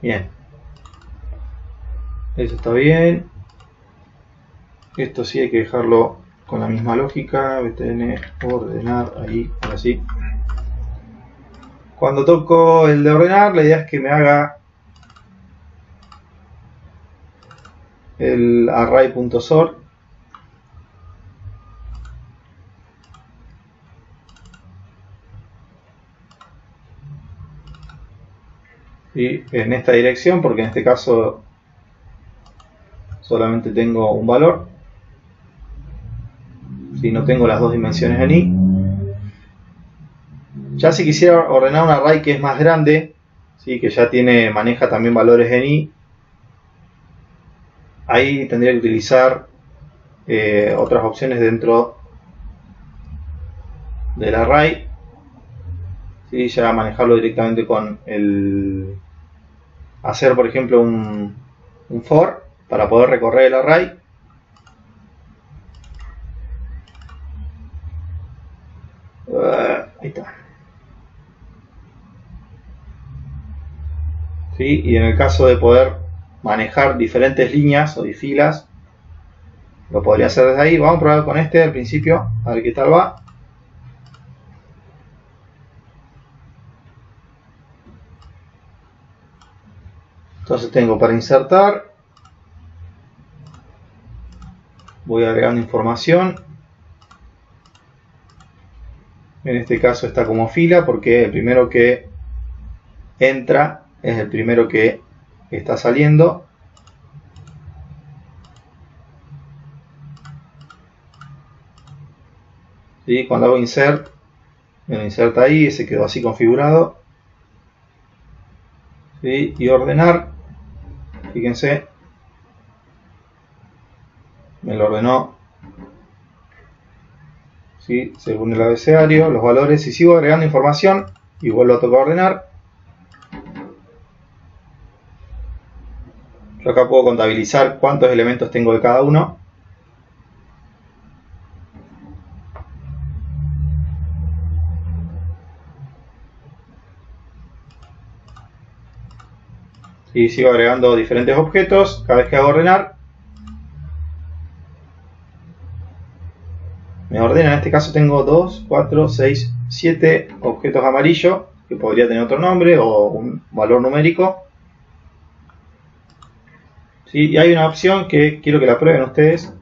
bien, eso está bien. Esto sí hay que dejarlo con la misma lógica. btn ordenar, ahí, ahora sí. Cuando toco el de ordenar, la idea es que me haga el array.sort. Y en esta dirección, porque en este caso solamente tengo un valor, si no tengo las dos dimensiones en i. Ya si quisiera ordenar un array que es más grande, ¿sí? Que ya maneja también valores en i, ahí tendría que utilizar otras opciones dentro del array. ¿Sí? Ya manejarlo directamente con el hacer, por ejemplo, un for para poder recorrer el array. Ahí está. ¿Sí? Y en el caso de poder manejar diferentes líneas o filas, lo podría hacer desde ahí. Vamos a probar con este al principio, a ver qué tal va. Entonces tengo para insertar, voy agregando información. En este caso está como fila porque el primero que entra es el primero que está saliendo. ¿Sí? Cuando hago insert, me lo inserta ahí, se quedó así configurado. ¿Sí? Y ordenar, fíjense, me lo ordenó, ¿sí? Según el abecedario, los valores. Si sigo agregando información y vuelvo a tocar ordenar, yo acá puedo contabilizar cuántos elementos tengo de cada uno. Y sigo agregando diferentes objetos. Cada vez que hago ordenar, me ordena. En este caso tengo 2, 4, 6, 7 objetos amarillos, que podría tener otro nombre o un valor numérico. ¿Sí? Y hay una opción que quiero que la prueben ustedes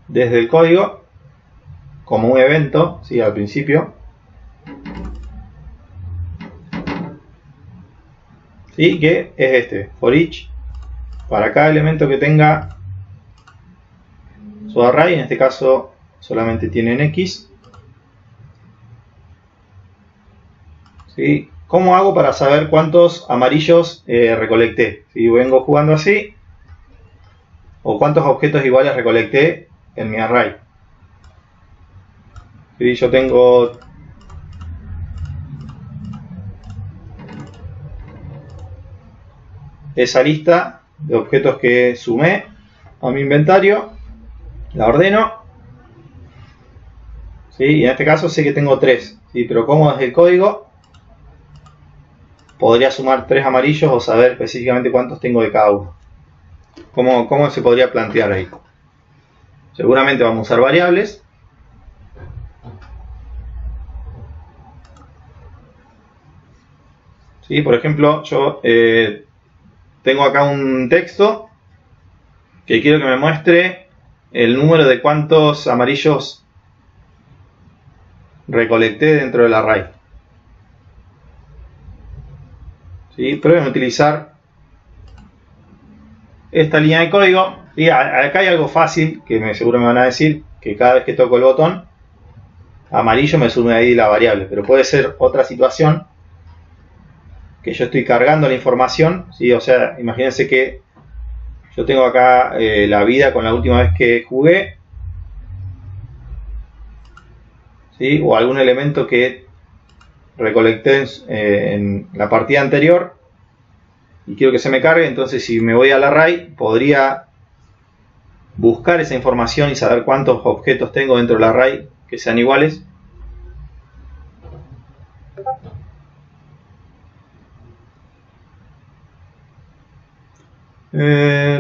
desde el código, como un evento, ¿sí? Al principio. ¿Sí? Que es este, for each, para cada elemento que tenga su array. En este caso solamente tienen X. ¿Sí? ¿Cómo hago para saber cuántos amarillos recolecté? Si vengo jugando así, o cuántos objetos iguales recolecté en mi array. ¿Sí? Yo tengo esa lista de objetos que sumé a mi inventario, la ordeno, ¿sí? Y en este caso sé que tengo 3, ¿sí? Pero como desde el código podría sumar 3 amarillos o saber específicamente cuántos tengo de cada uno. ¿Cómo se podría plantear ahí? Seguramente vamos a usar variables. ¿Sí? Por ejemplo, yo tengo acá un texto que quiero que me muestre el número de cuántos amarillos recolecté dentro del array. ¿Sí? Prueben a utilizar esta línea de código. Y acá hay algo fácil que seguro me van a decir, que cada vez que toco el botón amarillo me sume ahí la variable, pero puede ser otra situación que yo estoy cargando la información, ¿sí? O sea, imagínense que yo tengo acá la vida con la última vez que jugué, ¿sí? O algún elemento que recolecté en la partida anterior y quiero que se me cargue. Entonces, si me voy al array, podría buscar esa información y saber cuántos objetos tengo dentro del array que sean iguales.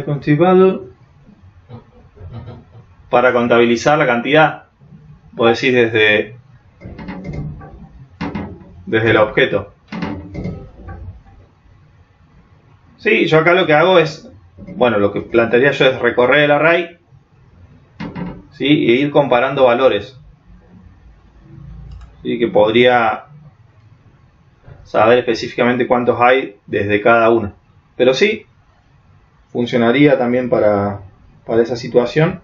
Constipado, para contabilizar la cantidad, puedo decir desde el objeto. Sí, yo acá lo que hago es, bueno, lo que plantearía yo es recorrer el array, ¿sí? E ir comparando valores, ¿sí? Que podría saber específicamente cuántos hay desde cada uno. Pero sí, funcionaría también para esa situación.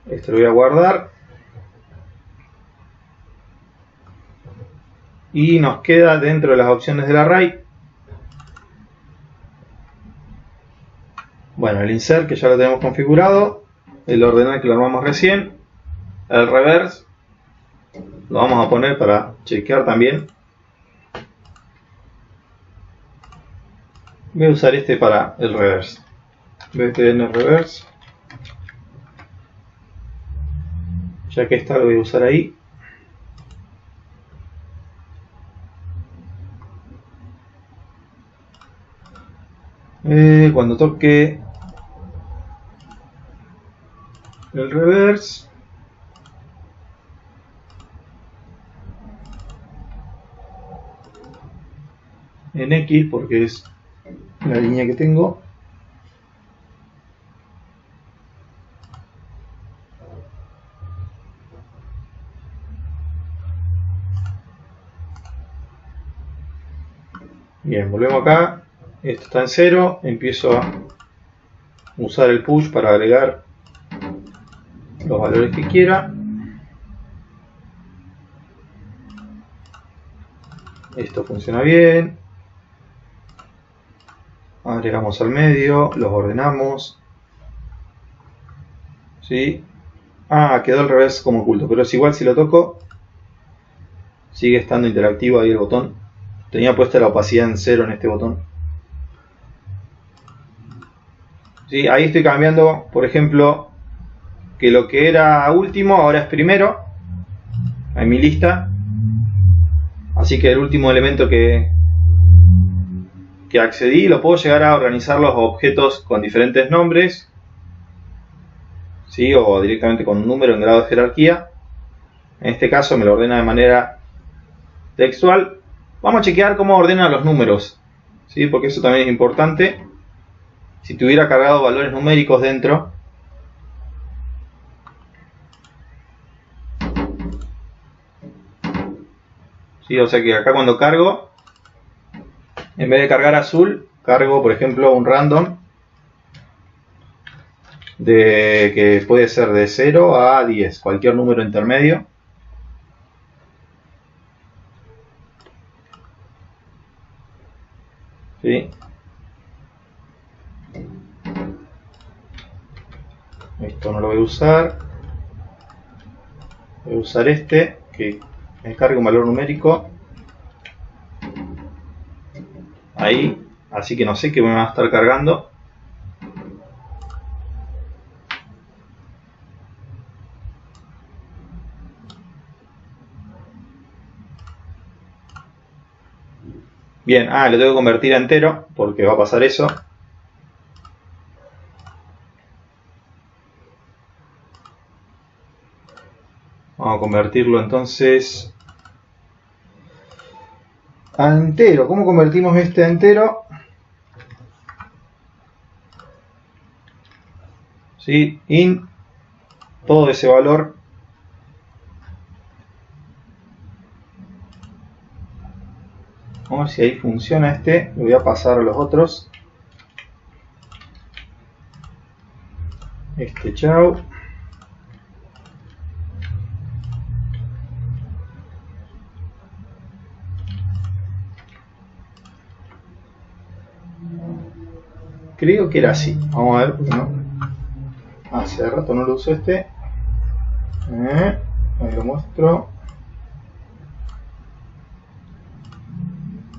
Este lo voy a guardar. Y nos queda dentro de las opciones del array Bueno, el insert que ya lo tenemos configurado, el ordenar que lo armamos recién, el reverse lo vamos a poner para chequear también. Voy a usar este para el reverse. btn reverse, ya que esta lo voy a usar ahí. Cuando toque el reverse, en X, porque es la línea que tengo, bien, volvemos acá, esto está en 0, empiezo a usar el push para agregar los valores que quiera. Esto funciona bien. Agregamos al medio, los ordenamos. ¿Sí? Ah, quedó al revés como oculto, pero es igual si lo toco. Sigue estando interactivo ahí el botón. Tenía puesta la opacidad en 0 en este botón. ¿Sí? Ahí estoy cambiando, por ejemplo, que lo que era último ahora es primero en mi lista. Así que el último elemento que accedí lo puedo llegar a organizar los objetos con diferentes nombres, ¿sí? O directamente con un número en grado de jerarquía. En este caso me lo ordena de manera textual. Vamos a chequear cómo ordena los números, ¿sí? Porque eso también es importante. Si tuviera cargado valores numéricos dentro, ¿sí? O sea que acá cuando cargo, en vez de cargar azul, cargo por ejemplo un random que puede ser de 0 a 10, cualquier número intermedio. ¿Sí? Esto no lo voy a usar. Voy a usar este que me carga un valor numérico ahí, así que no sé qué me va a estar cargando. Bien, lo tengo que convertir a entero porque va a pasar eso. Vamos a convertirlo entonces a entero. ¿Cómo convertimos este a entero? ¿Sí? Int todo ese valor Vamos a ver si ahí funciona este. Lo voy a pasar a los otros. Chao. Creo que era así. Vamos a ver, porque no. Hace rato no lo uso este. Ahí lo muestro.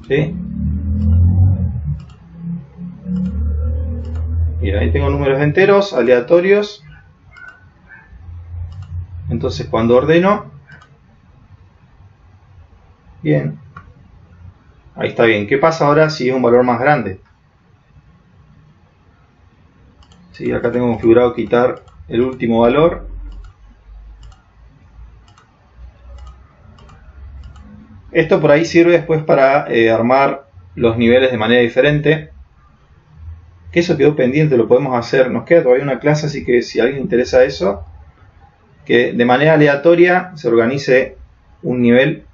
¿Sí? Bien, ahí tengo números enteros, aleatorios. Entonces cuando ordeno, bien, ahí está bien. ¿Qué pasa ahora si es un valor más grande? Sí, acá tengo configurado quitar el último valor. Esto por ahí sirve después para armar los niveles de manera diferente. Que eso quedó pendiente, lo podemos hacer. Nos queda todavía una clase, así que si a alguien le interesa eso, que de manera aleatoria se organice un nivel.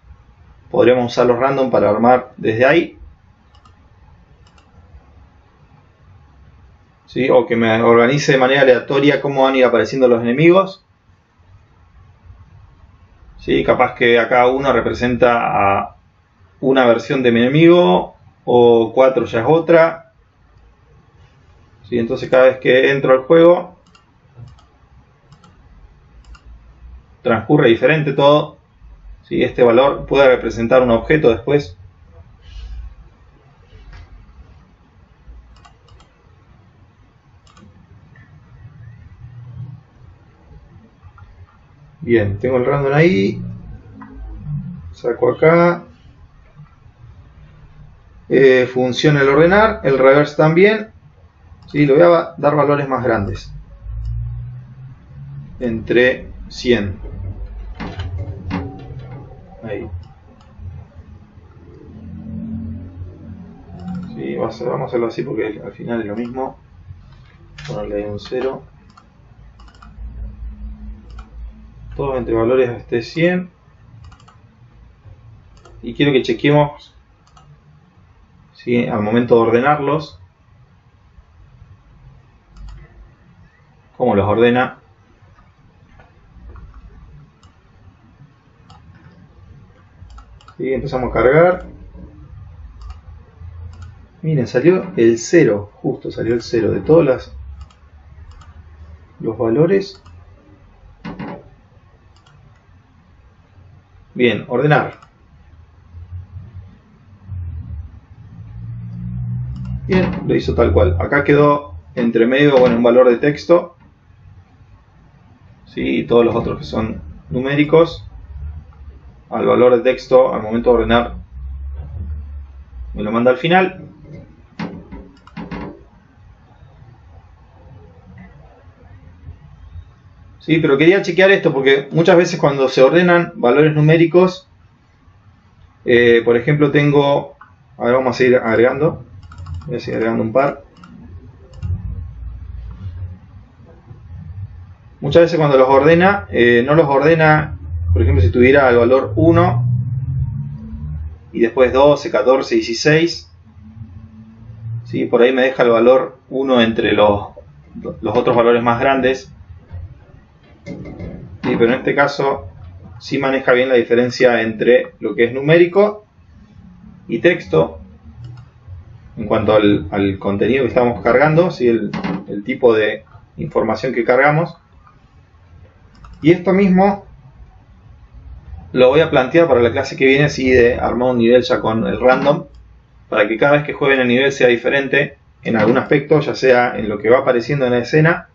Podríamos usar los random para armar desde ahí. ¿Sí? O que me organice de manera aleatoria cómo van a ir apareciendo los enemigos. ¿Sí? Capaz que acá uno representa a una versión de mi enemigo, o 4 ya es otra. ¿sí? Entonces cada vez que entro al juego transcurre diferente todo, ¿sí? Este valor puede representar un objeto después. Bien, tengo el random ahí, saco acá, funciona el ordenar, el reverse también, ¿sí? Le voy a dar valores más grandes, entre 100, ahí, ¿sí? Vamos a hacerlo así porque al final es lo mismo, ponerle ahí un 0, todos entre valores de 100, y quiero que chequeemos, ¿sí? Al momento de ordenarlos, cómo los ordena. ¿Sí? Empezamos a cargar. Miren, salió el 0, justo salió el 0 de todos los valores. Bien, ordenar. Bien, lo hizo tal cual. Acá quedó entre medio, bueno, un valor de texto, ¿sí? Y todos los otros que son numéricos. Al valor de texto, al momento de ordenar, me lo manda al final. Sí, pero quería chequear esto porque muchas veces cuando se ordenan valores numéricos, por ejemplo tengo, a ver, vamos a seguir agregando, voy a seguir agregando un par. Muchas veces cuando los ordena, no los ordena, por ejemplo si tuviera el valor 1 y después 12, 14, 16, ¿sí? Por ahí me deja el valor 1 entre los otros valores más grandes. Sí, pero en este caso sí maneja bien la diferencia entre lo que es numérico y texto en cuanto al contenido que estamos cargando, ¿sí? el tipo de información que cargamos. Y esto mismo lo voy a plantear para la clase que viene, sí, de armar un nivel ya con el random, para que cada vez que jueguen el nivel sea diferente en algún aspecto, ya sea en lo que va apareciendo en la escena,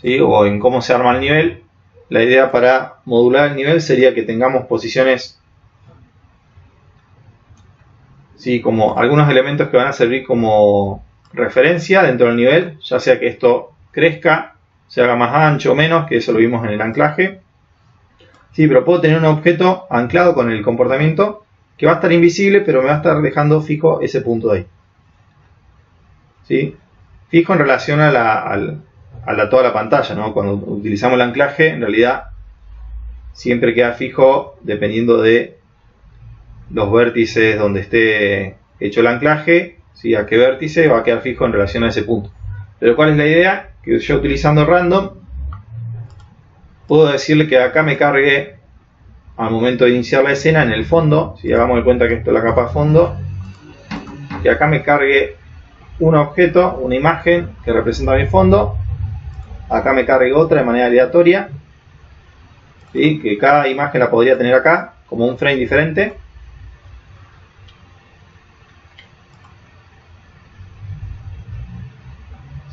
¿sí? O en cómo se arma el nivel. La idea para modular el nivel sería que tengamos posiciones, ¿sí? Como algunos elementos que van a servir como referencia dentro del nivel, ya sea que esto crezca, se haga más ancho o menos, que eso lo vimos en el anclaje. Sí, pero puedo tener un objeto anclado con el comportamiento que va a estar invisible, pero me va a estar dejando fijo ese punto de ahí. ¿Sí? Fijo en relación a toda la pantalla, ¿no? Cuando utilizamos el anclaje, en realidad siempre queda fijo dependiendo de los vértices donde esté hecho el anclaje, ¿sí? A qué vértice va a quedar fijo en relación a ese punto. Pero ¿cuál es la idea? Que yo utilizando random puedo decirle que acá me cargue al momento de iniciar la escena en el fondo, si hagamos de cuenta que esto es la capa fondo, que acá me cargue un objeto, una imagen que representa mi fondo, acá me cargue otra de manera aleatoria, ¿sí? Que cada imagen la podría tener acá como un frame diferente.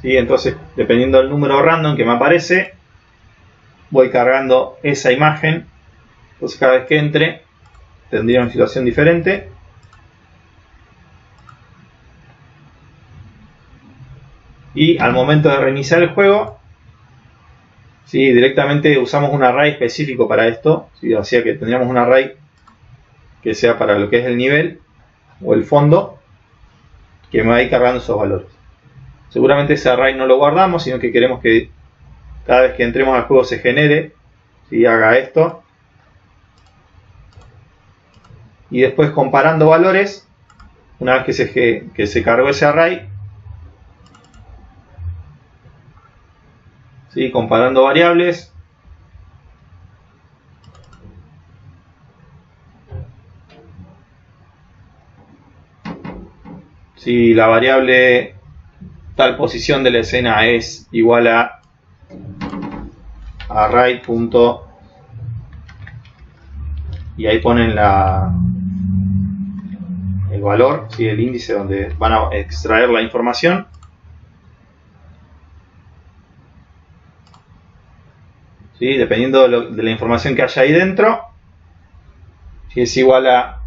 ¿Sí? Entonces, dependiendo del número random que me aparece, voy cargando esa imagen. Entonces cada vez que entre tendría una situación diferente. Y al momento de reiniciar el juego, ¿sí? Directamente usamos un array específico para esto, ¿sí? O sea que tendríamos un array que sea para lo que es el nivel o el fondo, que me va a ir cargando esos valores. Seguramente ese array no lo guardamos, sino que queremos que cada vez que entremos al juego se genere, ¿sí? Haga esto. Y después comparando valores, una vez que se cargó ese array, ¿sí? Comparando variables, si la variable tal posición de la escena es igual a array. Y ahí ponen el valor, ¿sí? El índice donde van a extraer la información. ¿Sí? Dependiendo de la información que haya ahí dentro, si es igual a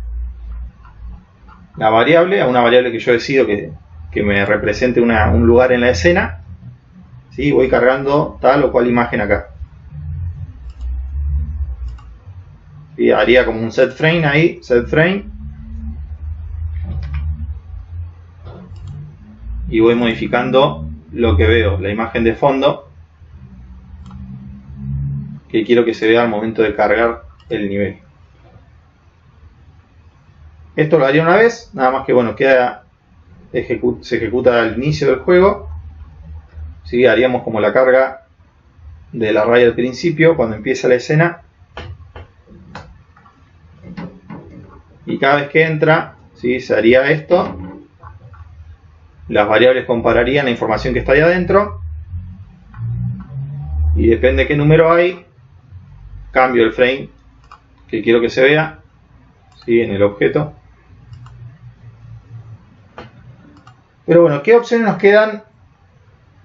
la variable, a una variable que yo decido que me represente un lugar en la escena, ¿sí? Voy cargando tal o cual imagen acá. ¿Sí? Haría como un set frame ahí, set frame, y voy modificando lo que veo, la imagen de fondo que quiero que se vea al momento de cargar el nivel. Esto lo haría una vez, nada más que bueno, se ejecuta al inicio del juego. ¿Sí? Haríamos como la carga del array al principio, cuando empieza la escena. Y cada vez que entra, ¿sí? Se haría esto. Las variables compararían la información que está ahí adentro. Y depende de qué número hay, cambio el frame que quiero que se vea, ¿sí? En el objeto. Pero bueno, ¿qué opciones nos quedan?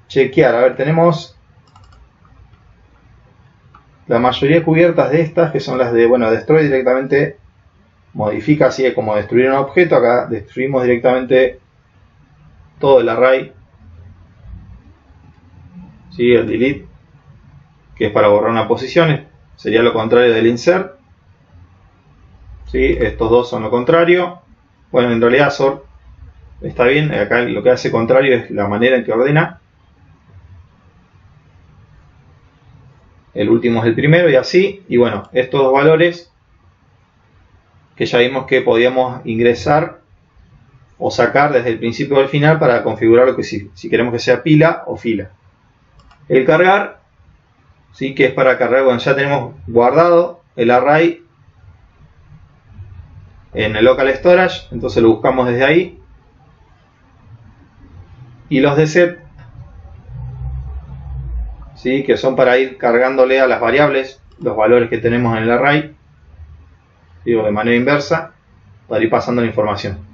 Chequear. A ver, tenemos la mayoría cubiertas de estas, que son las de, bueno, destroy directamente, modifica, así es como destruir un objeto. Acá destruimos directamente todo el array. ¿Sí? El delete, que es para borrar una posición, sería lo contrario del insert. ¿Sí? Estos dos son lo contrario. Bueno, en realidad sort está bien. Acá lo que hace contrario es la manera en que ordena. El último es el primero y así. Y bueno, estos dos valores que ya vimos que podíamos ingresar o sacar desde el principio al final para configurar lo que si queremos que sea pila o fila. El cargar, ¿sí? Que es para cargar, bueno, ya tenemos guardado el array en el local storage, entonces lo buscamos desde ahí. Y los de set, ¿sí? Que son para ir cargándole a las variables los valores que tenemos en el array, digo, de manera inversa, para ir pasando la información.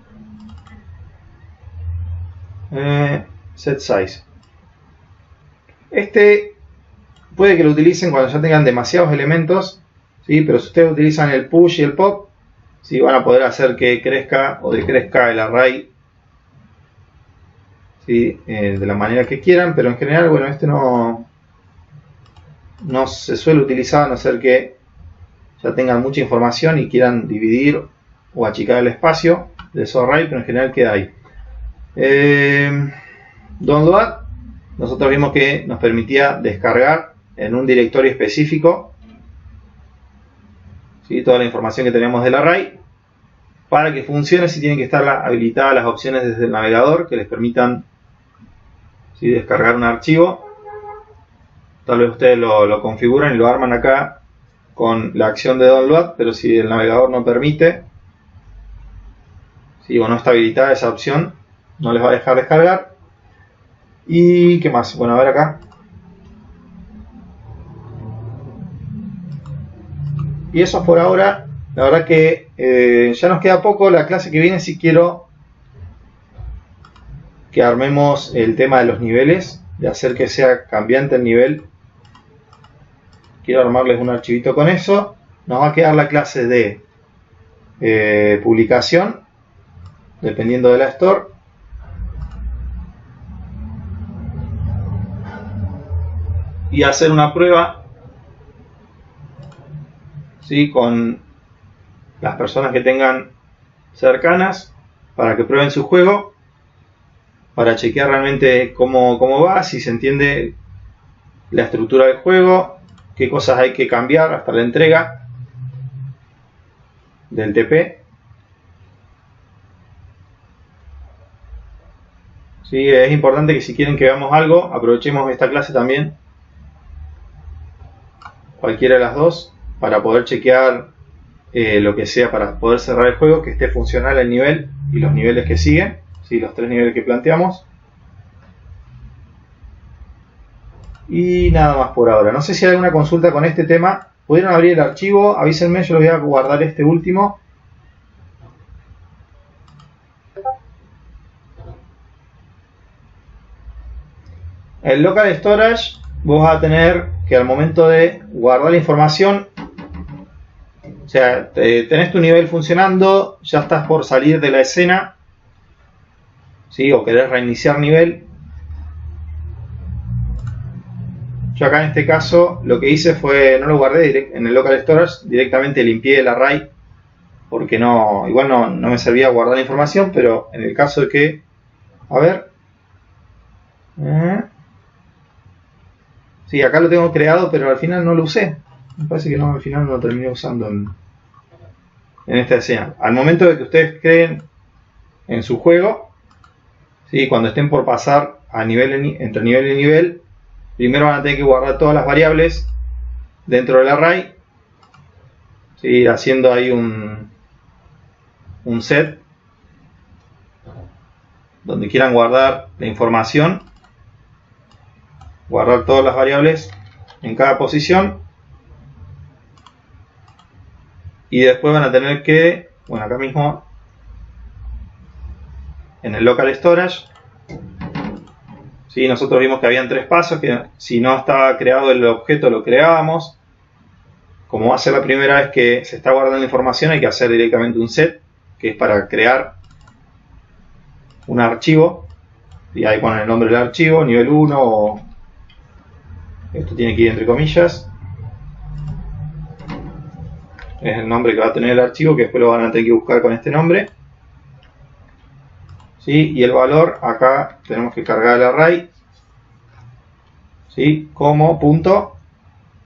Set size. Este puede que lo utilicen cuando ya tengan demasiados elementos, ¿sí? Pero si ustedes utilizan el push y el pop, ¿sí? Van a poder hacer que crezca o decrezca el array, ¿sí? De la manera que quieran, pero en general, bueno, este no se suele utilizar a no ser que ya tengan mucha información y quieran dividir o achicar el espacio de esos array, pero en general queda ahí. Download, nosotros vimos que nos permitía descargar en un directorio específico, ¿sí? Toda la información que tenemos del array. Para que funcione, sí tienen que estar habilitadas las opciones desde el navegador que les permitan, ¿sí? Descargar un archivo. Tal vez ustedes lo configuran y lo arman acá con la acción de download, pero si el navegador no permite, ¿sí? O no está habilitada esa opción, no les va a dejar descargar. ¿Y qué más? Bueno, a ver acá. Y eso por ahora. La verdad que ya nos queda poco. La clase que viene sí quiero que armemos el tema de los niveles, de hacer que sea cambiante el nivel. Quiero armarles un archivito con eso. Nos va a quedar la clase de publicación, dependiendo de la store. Y hacer una prueba, ¿sí? Con las personas que tengan cercanas para que prueben su juego, para chequear realmente cómo va, si se entiende la estructura del juego, qué cosas hay que cambiar hasta la entrega del TP. ¿Sí? Es importante que si quieren que veamos algo, aprovechemos esta clase también, cualquiera de las dos, para poder chequear lo que sea, para poder cerrar el juego, que esté funcional el nivel y los niveles que siguen, ¿sí? Los 3 niveles que planteamos. Y nada más por ahora. No sé si hay alguna consulta con este tema. ¿Pudieron abrir el archivo? Avísenme, yo les voy a guardar este último. El local storage, vos vas a tener que al momento de guardar la información, o sea, tenés tu nivel funcionando, ya estás por salir de la escena, ¿sí? O querés reiniciar nivel. Yo acá en este caso lo que hice fue, no lo guardé en el local storage, directamente limpié el array, porque igual no me servía guardar la información, pero en el caso de que, a ver, sí, acá lo tengo creado, pero al final no lo usé. Me parece que no, al final no lo terminé usando en esta escena. Al momento de que ustedes creen en su juego, ¿sí? Cuando estén por pasar a entre nivel y nivel, primero van a tener que guardar todas las variables dentro del array, ¿sí? Haciendo ahí un set donde quieran guardar la información, guardar todas las variables en cada posición, y después van a tener que, bueno, acá mismo en el local storage, ¿sí? Nosotros vimos que habían 3 pasos, que si no estaba creado el objeto lo creábamos. Como va a ser la primera vez que se está guardando la información, hay que hacer directamente un set, que es para crear un archivo, y ahí ponen el nombre del archivo, nivel 1, o esto tiene que ir entre comillas, es el nombre que va a tener el archivo, que después lo van a tener que buscar con este nombre, ¿sí? Y el valor, acá tenemos que cargar el array, ¿sí? Como punto,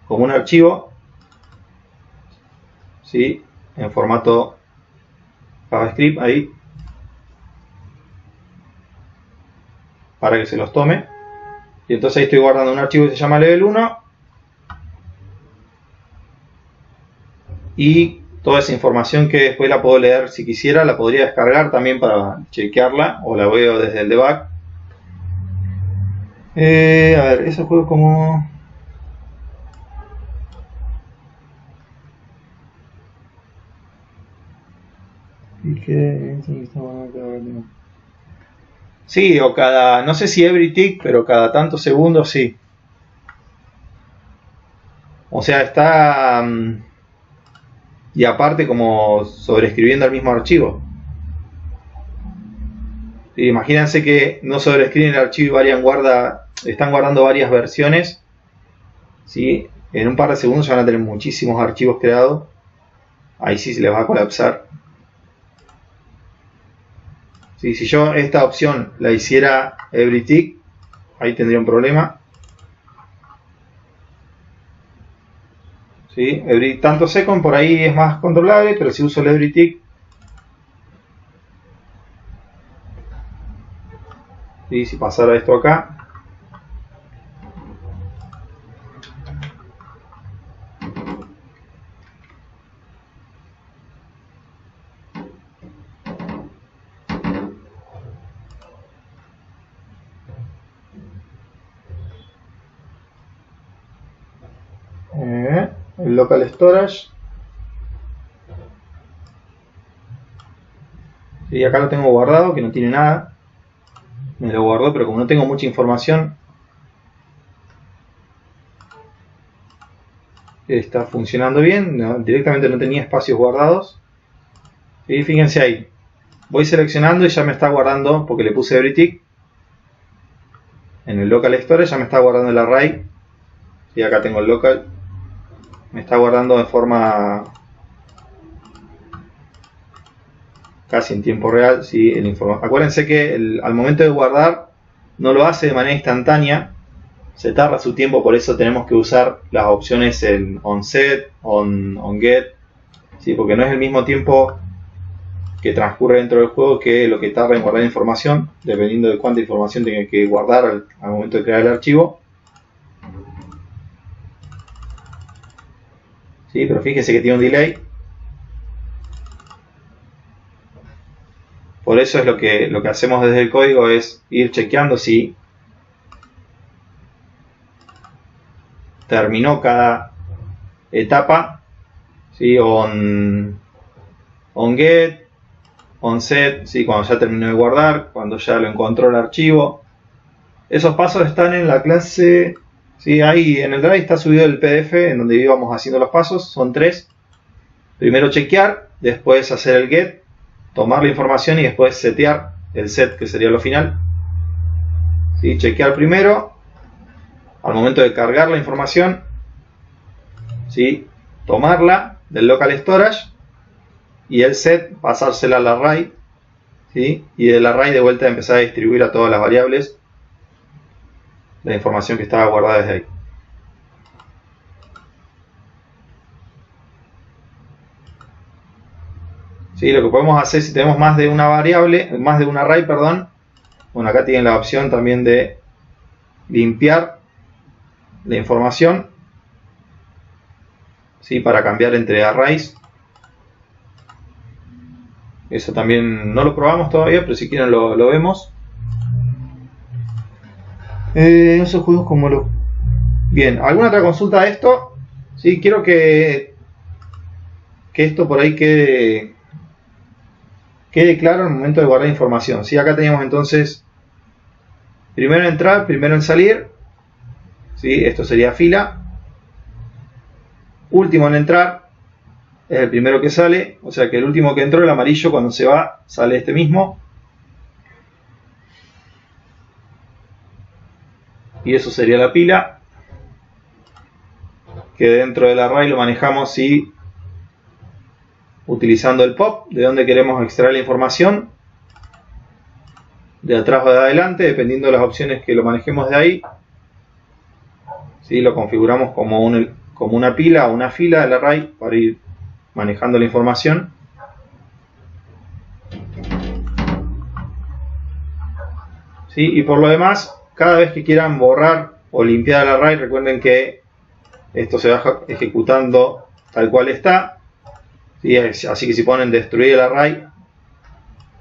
como un archivo, ¿sí? En formato JavaScript ahí, para que se los tome. Y entonces ahí estoy guardando un archivo que se llama level 1, y toda esa información que después la puedo leer si quisiera, la podría descargar también para chequearla, o la veo desde el debug. A ver, ese juego como... Sí, o cada, no sé si every tick, pero cada tantos segundos sí. O sea, está... y aparte como sobreescribiendo el mismo archivo. Sí, imagínense que no sobreescriben el archivo y están guardando varias versiones. ¿Sí? En un par de segundos ya van a tener muchísimos archivos creados. Ahí sí se les va a colapsar. Sí, si yo esta opción la hiciera every tick, ahí tendría un problema. ¿Sí? Every tanto second por ahí es más controlable, pero si uso el every tick, ¿sí? Si pasara esto acá, el local storage, y acá lo tengo guardado, que no tiene nada, me lo guardo, pero como no tengo mucha información, está funcionando bien, directamente no tenía espacios guardados. Y fíjense ahí, voy seleccionando y ya me está guardando, porque le puse every tick, en el local storage ya me está guardando el array, y acá tengo el local, me está guardando de forma casi en tiempo real, ¿sí? Acuérdense que al momento de guardar no lo hace de manera instantánea, se tarda su tiempo, por eso tenemos que usar las opciones en onSet, onGet, ¿sí? Porque no es el mismo tiempo que transcurre dentro del juego que lo que tarda en guardar información, dependiendo de cuánta información tenga que guardar al momento de crear el archivo. ¿Sí? Pero fíjese que tiene un delay. Por eso es lo que hacemos desde el código, es ir chequeando si terminó cada etapa, ¿sí? on get, on set, ¿sí? Cuando ya terminó de guardar, cuando ya lo encontró el archivo. Esos pasos están en la clase, ¿sí? Ahí en el Drive está subido el PDF en donde íbamos haciendo los pasos, son 3. Primero chequear, después hacer el get, tomar la información y después setear el set, que sería lo final. ¿Sí? Chequear primero, al momento de cargar la información, ¿sí? Tomarla del local storage y el set pasársela al array, ¿sí? Y del array de vuelta empezar a distribuir a todas las variables la información que estaba guardada desde ahí. ¿Sí? Lo que podemos hacer si tenemos más de una variable, más de un array, perdón. Bueno, acá tienen la opción también de limpiar la información, ¿sí? Para cambiar entre arrays. Eso también no lo probamos todavía, pero si quieren lo vemos. Esos juegos como los... Bien, ¿alguna otra consulta de esto? Sí, quiero que esto por ahí quede claro en el momento de guardar información. ¿Sí? Acá teníamos entonces primero en entrar, primero en salir. ¿Sí? Esto sería fila. Último en entrar es el primero que sale, o sea que el último que entró, el amarillo, cuando se va sale este mismo. Y eso sería la pila, que dentro del array lo manejamos ¿sí? Utilizando el pop, de donde queremos extraer la información, de atrás o de adelante, dependiendo de las opciones que lo manejemos de ahí. ¿Sí? Lo configuramos como una pila o una fila del array para ir manejando la información. ¿Sí? Y por lo demás, cada vez que quieran borrar o limpiar el array, recuerden que esto se va ejecutando tal cual está. ¿Sí? Así que si ponen destruir el array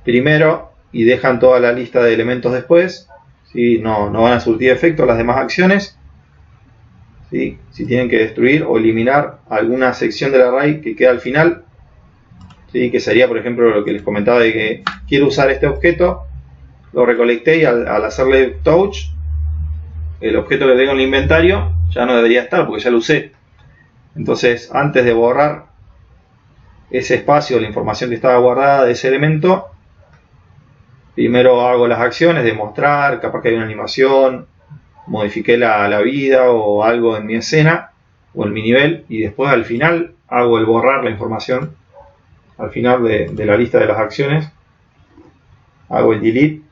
primero y dejan toda la lista de elementos después, ¿sí? no van a surtir efecto las demás acciones. ¿Sí? Si tienen que destruir o eliminar alguna sección del array que queda al final, ¿sí? Que sería por ejemplo lo que les comentaba de que quiero usar este objeto, lo recolecté y al hacerle touch, el objeto que tengo en el inventario ya no debería estar porque ya lo usé. Entonces, antes de borrar ese espacio, la información que estaba guardada de ese elemento, primero hago las acciones de mostrar, capaz que hay una animación, modifiqué la vida o algo en mi escena o en mi nivel, y después al final hago el borrar la información al final de la lista de las acciones, hago el delete.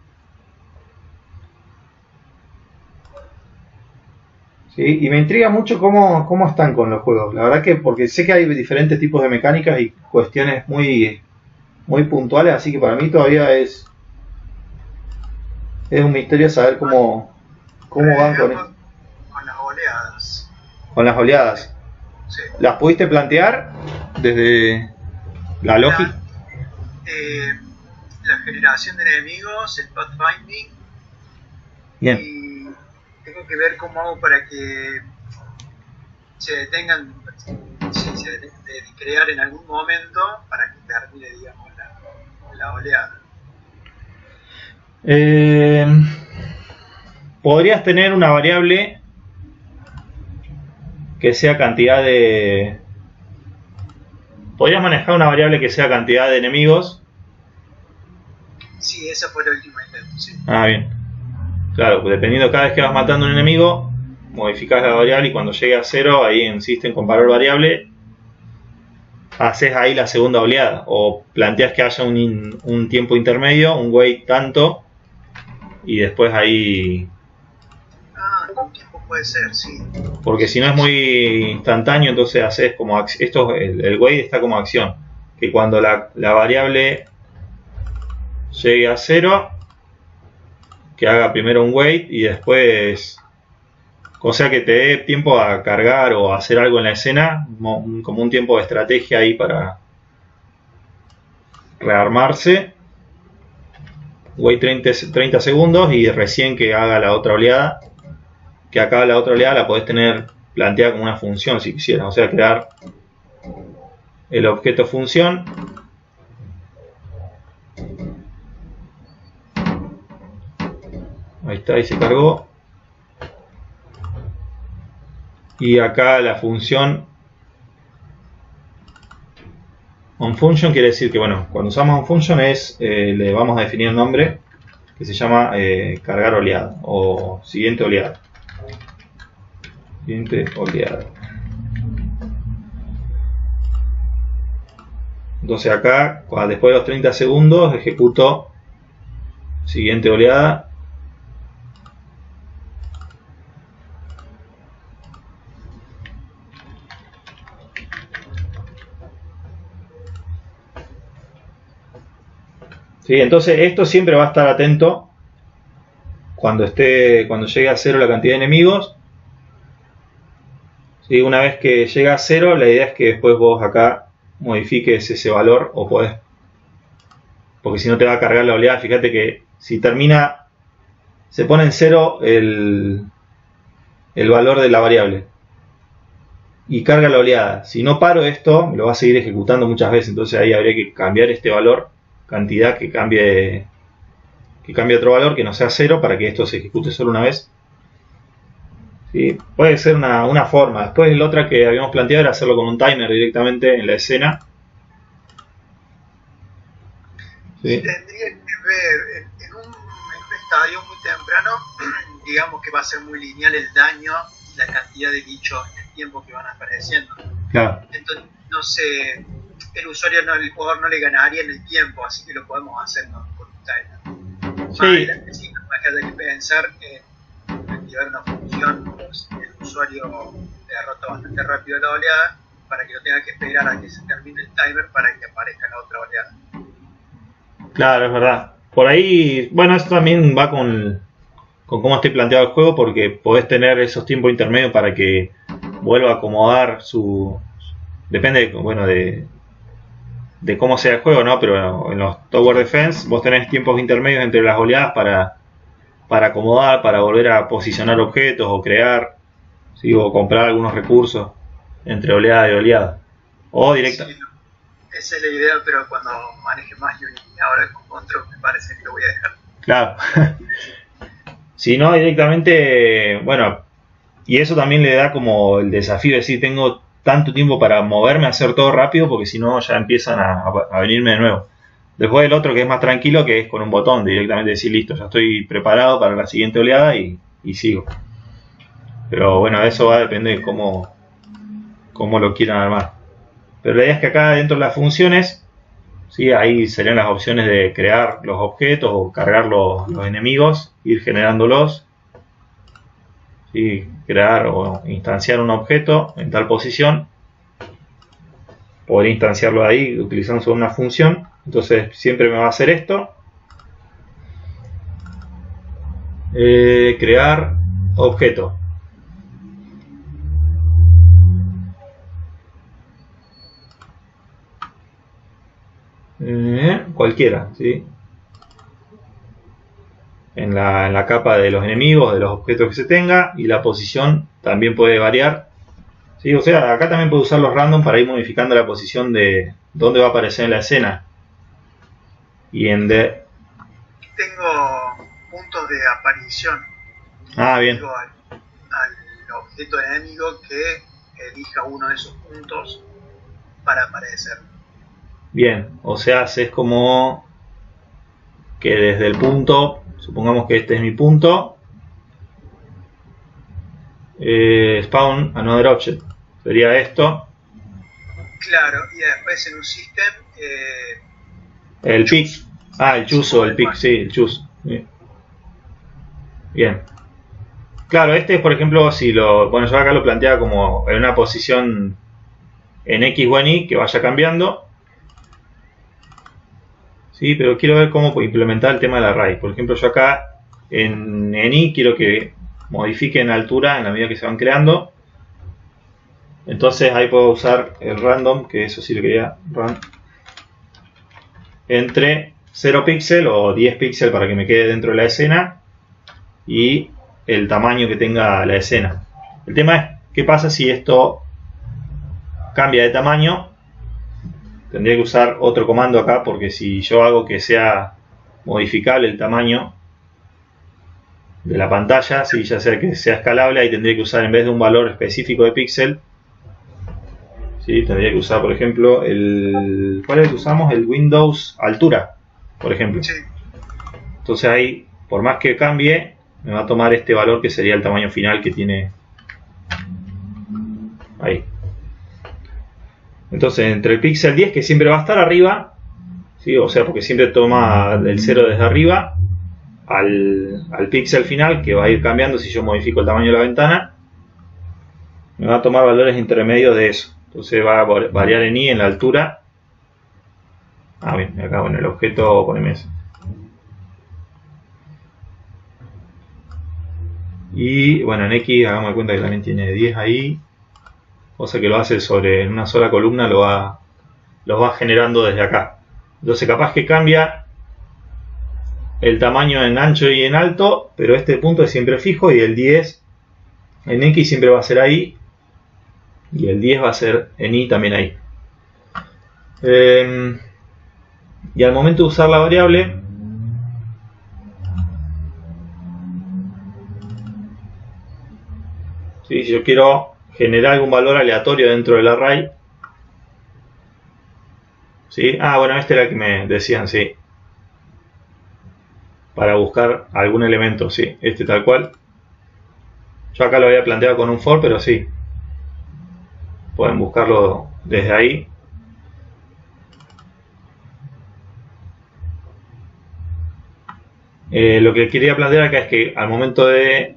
¿Sí? Y me intriga mucho cómo están con los juegos. La verdad que porque sé que hay diferentes tipos de mecánicas y cuestiones muy puntuales, así que para mí todavía es un misterio saber cómo van con las oleadas. Con las oleadas. Sí. ¿Las pudiste plantear desde la lógica? La generación de enemigos, el pathfinding. Bien. Y tengo que ver cómo hago para que se detengan, de crear en algún momento para que termine, digamos, la oleada. Podrías tener una variable que sea cantidad de... Podrías manejar una variable que sea cantidad de enemigos. Sí, esa fue la última intento, sí. Ah, bien. Claro, pues dependiendo cada vez que vas matando un enemigo, modificas la variable y cuando llegue a 0, ahí en System comparar variable, haces ahí la segunda oleada. O planteas que haya un tiempo intermedio, un wait tanto, y después ahí... un tiempo puede ser, sí. Porque si no es muy instantáneo, entonces haces como... el wait está como acción. Que cuando la variable llegue a 0... que haga primero un wait y después, o sea que te dé tiempo a cargar o a hacer algo en la escena, como un tiempo de estrategia ahí para rearmarse, wait 30 segundos y recién que haga la otra oleada, que acabe la otra oleada, la podés tener planteada como una función si quisieras, o sea, crear el objeto función. Ahí está, ahí se cargó. Y acá la función onFunction quiere decir que, bueno, cuando usamos onFunction le vamos a definir un nombre que se llama cargar oleada o siguiente oleada. Siguiente oleada. Entonces acá, después de los 30 segundos, ejecuto siguiente oleada. Sí, entonces esto siempre va a estar atento cuando llegue a 0 la cantidad de enemigos. Sí, una vez que llega a 0, la idea es que después vos acá modifiques ese valor o podés, porque si no te va a cargar la oleada. Fíjate que si termina, se pone en 0 el valor de la variable y carga la oleada. Si no paro esto, me lo va a seguir ejecutando muchas veces, entonces ahí habría que cambiar este valor, cantidad, que cambie otro valor que no sea 0 para que esto se ejecute solo una vez. ¿Sí? Puede ser una forma. Después la otra que habíamos planteado era hacerlo con un timer directamente en la escena. ¿Sí? Tendría que ver en un estadio muy temprano, digamos que va a ser muy lineal el daño y la cantidad de bichos en el tiempo que van apareciendo. Claro. Entonces, no sé, el jugador no le ganaría en el tiempo, así que lo podemos hacer con un timer. Sí. Más que haya que pensar en activar una función, pues el usuario derrota bastante rápido la oleada para que no tenga que esperar a que se termine el timer para que aparezca la otra oleada. Claro, es verdad. Por ahí, bueno, eso también va con cómo esté planteado el juego, porque podés tener esos tiempos intermedios para que vuelva a acomodar depende, bueno, de cómo sea el juego, ¿no? Pero en los Tower Defense vos tenés tiempos intermedios entre las oleadas para acomodar, para volver a posicionar objetos o crear, ¿sí? O comprar algunos recursos entre oleada y oleada. O directa. Sí, esa es la idea, pero cuando maneje más Unity ahora con Control me parece que lo voy a dejar. Claro. Si no, directamente, bueno, y eso también le da como el desafío de decir, tengo tanto tiempo para moverme, hacer todo rápido, porque si no ya empiezan a venirme de nuevo. Después el otro que es más tranquilo, que es con un botón, directamente decir, listo, ya estoy preparado para la siguiente oleada y sigo. Pero bueno, eso va a depender de cómo lo quieran armar. Pero la idea es que acá dentro de las funciones, ¿sí? Ahí serían las opciones de crear los objetos o cargar los enemigos, ir generándolos. ¿Sí? Crear o instanciar un objeto en tal posición, poder instanciarlo ahí utilizando solo una función. Entonces siempre me va a hacer esto, crear objeto. Cualquiera, ¿sí? En la capa de los enemigos, de los objetos que se tenga, y la posición también puede variar, ¿sí? O sea, acá también puedo usar los random para ir modificando la posición de dónde va a aparecer en la escena. Y tengo puntos de aparición. Bien. Digo al objeto enemigo que elija uno de esos puntos para aparecer. Bien, o sea, es como que desde el punto, supongamos que este es mi punto, spawn another object, sería esto. Claro, y después en un system el pick, el choose o el pick, sí, el choose. Bien. Claro, este es, por ejemplo, bueno, yo acá lo planteaba como en una posición en X o en Y que vaya cambiando. Sí, pero quiero ver cómo implementar el tema del array. Por ejemplo, yo acá en Y quiero que modifique en altura en la medida que se van creando. Entonces ahí puedo usar el random, que eso sí lo quería, run, entre 0 píxel o 10 píxeles para que me quede dentro de la escena y el tamaño que tenga la escena. El tema es qué pasa si esto cambia de tamaño. Tendría que usar otro comando acá, porque si yo hago que sea modificable el tamaño de la pantalla, si ya sea que sea escalable, ahí tendría que usar, en vez de un valor específico de píxel, ¿sí? Tendría que usar, por ejemplo, ¿cuál es el que usamos? El Windows altura, por ejemplo. Sí. Entonces ahí, por más que cambie, me va a tomar este valor que sería el tamaño final que tiene ahí. Entonces, entre el píxel 10, que siempre va a estar arriba, ¿sí? O sea, porque siempre toma el 0 desde arriba, al píxel final, que va a ir cambiando si yo modifico el tamaño de la ventana, me va a tomar valores intermedios de eso. Entonces va a variar en i, en la altura. Bien, acá en el objeto poneme eso. Y bueno, en x hagamos de cuenta que también tiene 10 ahí. O sea que lo hace en una sola columna, lo va generando desde acá. Entonces capaz que cambia el tamaño en ancho y en alto, pero este punto es siempre fijo, y el 10 en X siempre va a ser ahí, y el 10 va a ser en Y también ahí. Y al momento de usar la variable, ¿sí? Si yo quiero generar algún valor aleatorio dentro del array, ¿sí? Bueno, esta era la que me decían, sí, para buscar algún elemento, sí, este tal cual. Yo acá lo había planteado con un for, pero sí, pueden buscarlo desde ahí. Lo que quería plantear acá es que al momento de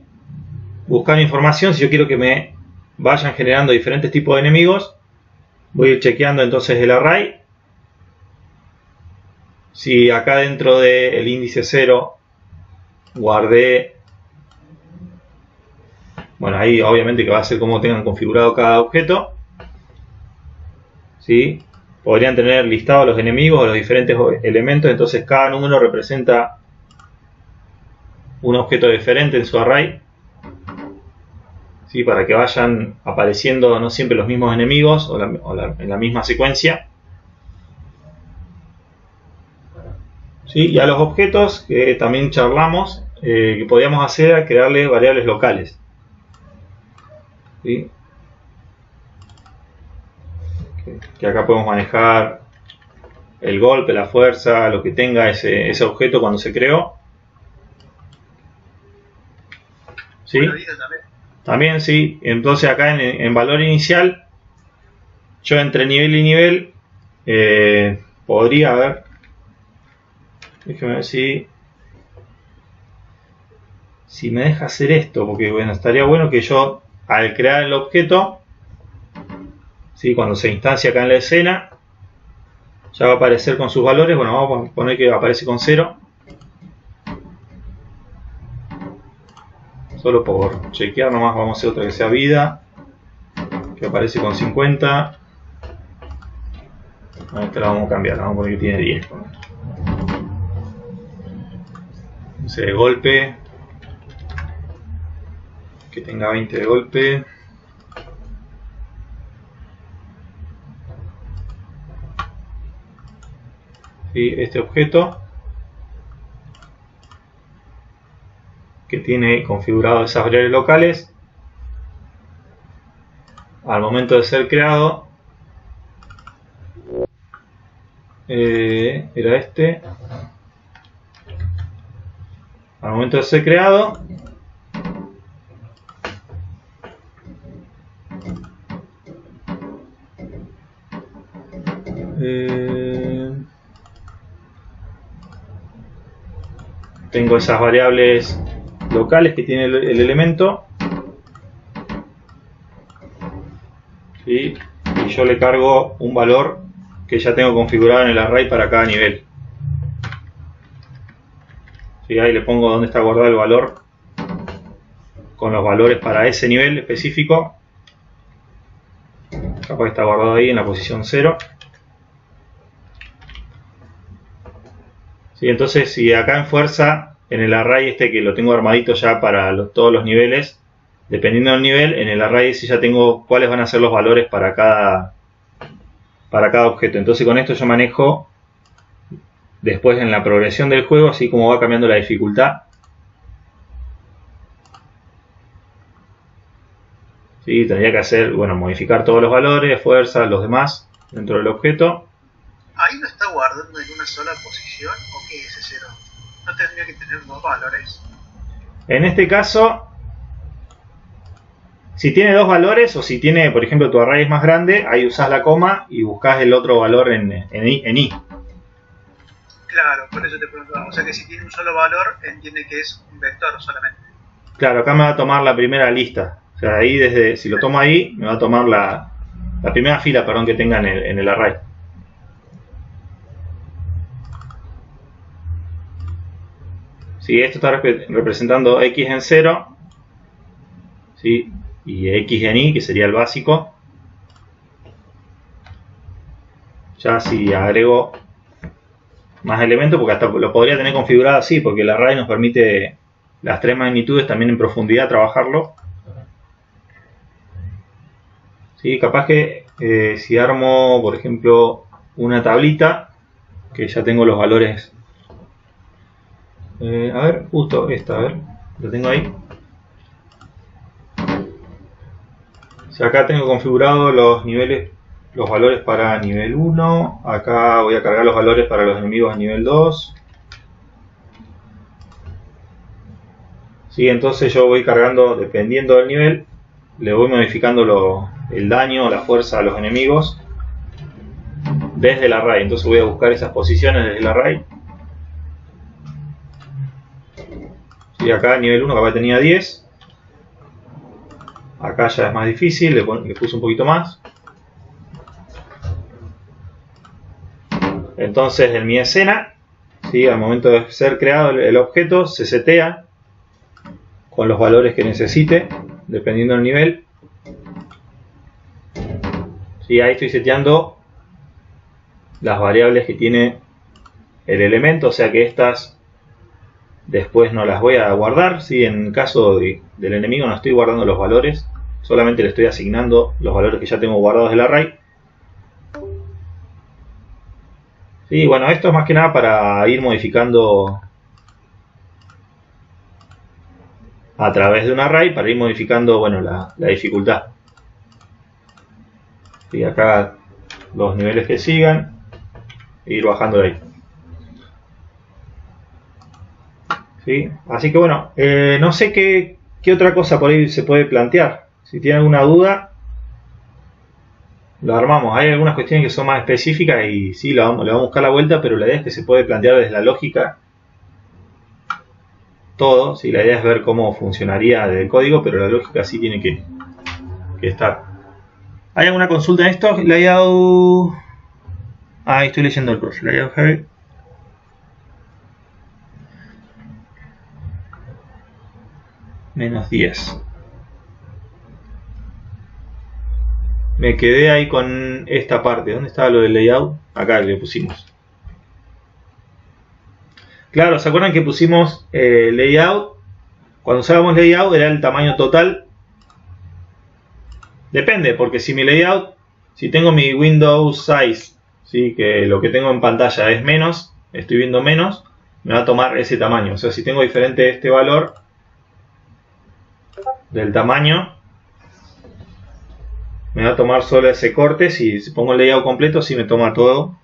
buscar información, si yo quiero que me vayan generando diferentes tipos de enemigos, voy a ir chequeando entonces el array. Si acá dentro del índice 0 guardé, bueno, ahí obviamente que va a ser como tengan configurado cada objeto, ¿sí? Podrían tener listados los enemigos o los diferentes elementos, entonces cada número representa un objeto diferente en su array, ¿sí? Para que vayan apareciendo no siempre los mismos enemigos en la misma secuencia. ¿Sí? Y a los objetos que también charlamos, que podíamos hacer a crearle variables locales. ¿Sí? Que acá podemos manejar el golpe, la fuerza, lo que tenga ese objeto cuando se creó. ¿Sí? También sí. Entonces acá en valor inicial, yo entre nivel y nivel podría haber, déjeme ver si me deja hacer esto, porque bueno, estaría bueno que yo al crear el objeto, ¿sí? Cuando se instancia acá en la escena, ya va a aparecer con sus valores. Bueno, vamos a poner que aparece con 0, solo por chequear nomás. Vamos a hacer otra que sea vida, que aparece con 50. Esta la vamos a cambiar, la vamos a poner que tiene 10. De golpe, que tenga 20 de golpe. ¿Sí? Este objeto que tiene configurado esas variables locales, al momento de ser creado, era este. Al momento de ser creado, tengo esas variables locales que tiene el elemento, ¿sí? Y yo le cargo un valor que ya tengo configurado en el array para cada nivel. ¿Sí? Ahí le pongo donde está guardado el valor con los valores para ese nivel específico. Capaz que está guardado ahí en la posición 0. ¿Sí? Entonces, si acá en fuerza, en el array este que lo tengo armadito ya para todos los niveles, dependiendo del nivel, en el array ese ya tengo cuáles van a ser los valores para cada objeto. Entonces con esto yo manejo después en la progresión del juego, así como va cambiando la dificultad. ¿Sí? Tendría que hacer, bueno, modificar todos los valores, fuerza, los demás dentro del objeto. ¿Ahí lo está guardando en una sola posición o qué es ese 0? ¿No tendría que tener dos valores? En este caso, si tiene dos valores o si tiene, por ejemplo, tu array es más grande, ahí usás la coma y buscas el otro valor en i. Claro, por eso te preguntaba. O sea que si tiene un solo valor, entiende que es un vector solamente. Claro, acá me va a tomar la primera lista. O sea, ahí desde, si lo tomo ahí, me va a tomar la primera fila, perdón, que tenga en el array. Sí, esto está representando x en 0. ¿Sí? Y x en y, que sería el básico. Ya si agrego más elementos, porque hasta lo podría tener configurado así, porque el array nos permite las 3 magnitudes también en profundidad trabajarlo. ¿Sí? Capaz que si armo, por ejemplo, una tablita, que ya tengo los valores. A ver, justo esta, a ver, lo tengo ahí. Si acá tengo configurado los niveles, los valores para nivel 1, acá voy a cargar los valores para los enemigos a nivel 2. Sí, entonces yo voy cargando, dependiendo del nivel, le voy modificando el daño, la fuerza a los enemigos desde el array. Entonces voy a buscar esas posiciones desde el array. Sí, acá nivel 1 capaz tenía 10. Acá ya es más difícil, le puse un poquito más. Entonces en mi escena, ¿sí? Al momento de ser creado el objeto, se setea con los valores que necesite, dependiendo del nivel. ¿Sí? Ahí estoy seteando las variables que tiene el elemento, o sea que estas después no las voy a guardar. ¿Sí? En caso del enemigo no estoy guardando los valores, solamente le estoy asignando los valores que ya tengo guardados del array. Sí, bueno, esto es más que nada para ir modificando a través de un array, para ir modificando, bueno, la dificultad. Sí, acá los niveles que sigan, e ir bajando de ahí. ¿Sí? Así que bueno, no sé qué otra cosa por ahí se puede plantear. Si tienen alguna duda, lo armamos. Hay algunas cuestiones que son más específicas y sí, le vamos a buscar la vuelta, pero la idea es que se puede plantear desde la lógica todo. Sí, la idea es ver cómo funcionaría desde el código, pero la lógica sí tiene que estar. ¿Hay alguna consulta en esto? Layout... ahí estoy leyendo el proyecto. Layout Heavy. Menos 10. Me quedé ahí con esta parte. ¿Dónde estaba lo del layout? Acá le pusimos. Claro, ¿se acuerdan que pusimos layout? Cuando usábamos layout era el tamaño total. Depende, porque si mi layout, si tengo mi Windows size, ¿sí? Que lo que tengo en pantalla es menos, estoy viendo menos, me va a tomar ese tamaño. O sea, si tengo diferente este valor del tamaño, me va a tomar solo ese corte. Si pongo el layout completo, sí me toma todo.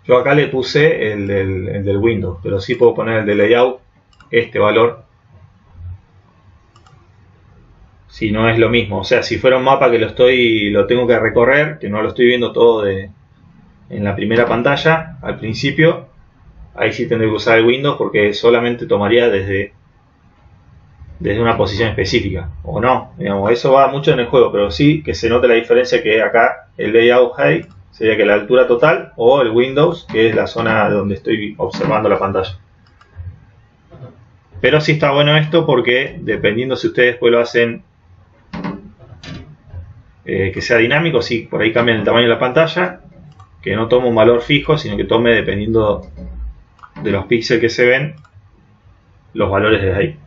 Yo acá le puse el del Windows, pero sí puedo poner el de layout, este valor, si no es lo mismo. O sea, si fuera un mapa que lo tengo que recorrer, que no lo estoy viendo todo en la primera pantalla al principio, ahí sí tendré que usar el Windows, porque solamente tomaría desde una posición específica, o no, digamos, eso va mucho en el juego, pero sí que se note la diferencia, que acá el layout height sería que la altura total, o el Windows, que es la zona donde estoy observando la pantalla. Pero sí está bueno esto, porque dependiendo si ustedes después lo hacen que sea dinámico, sí, por ahí cambian el tamaño de la pantalla, que no tome un valor fijo, sino que tome, dependiendo de los píxeles que se ven, los valores desde ahí.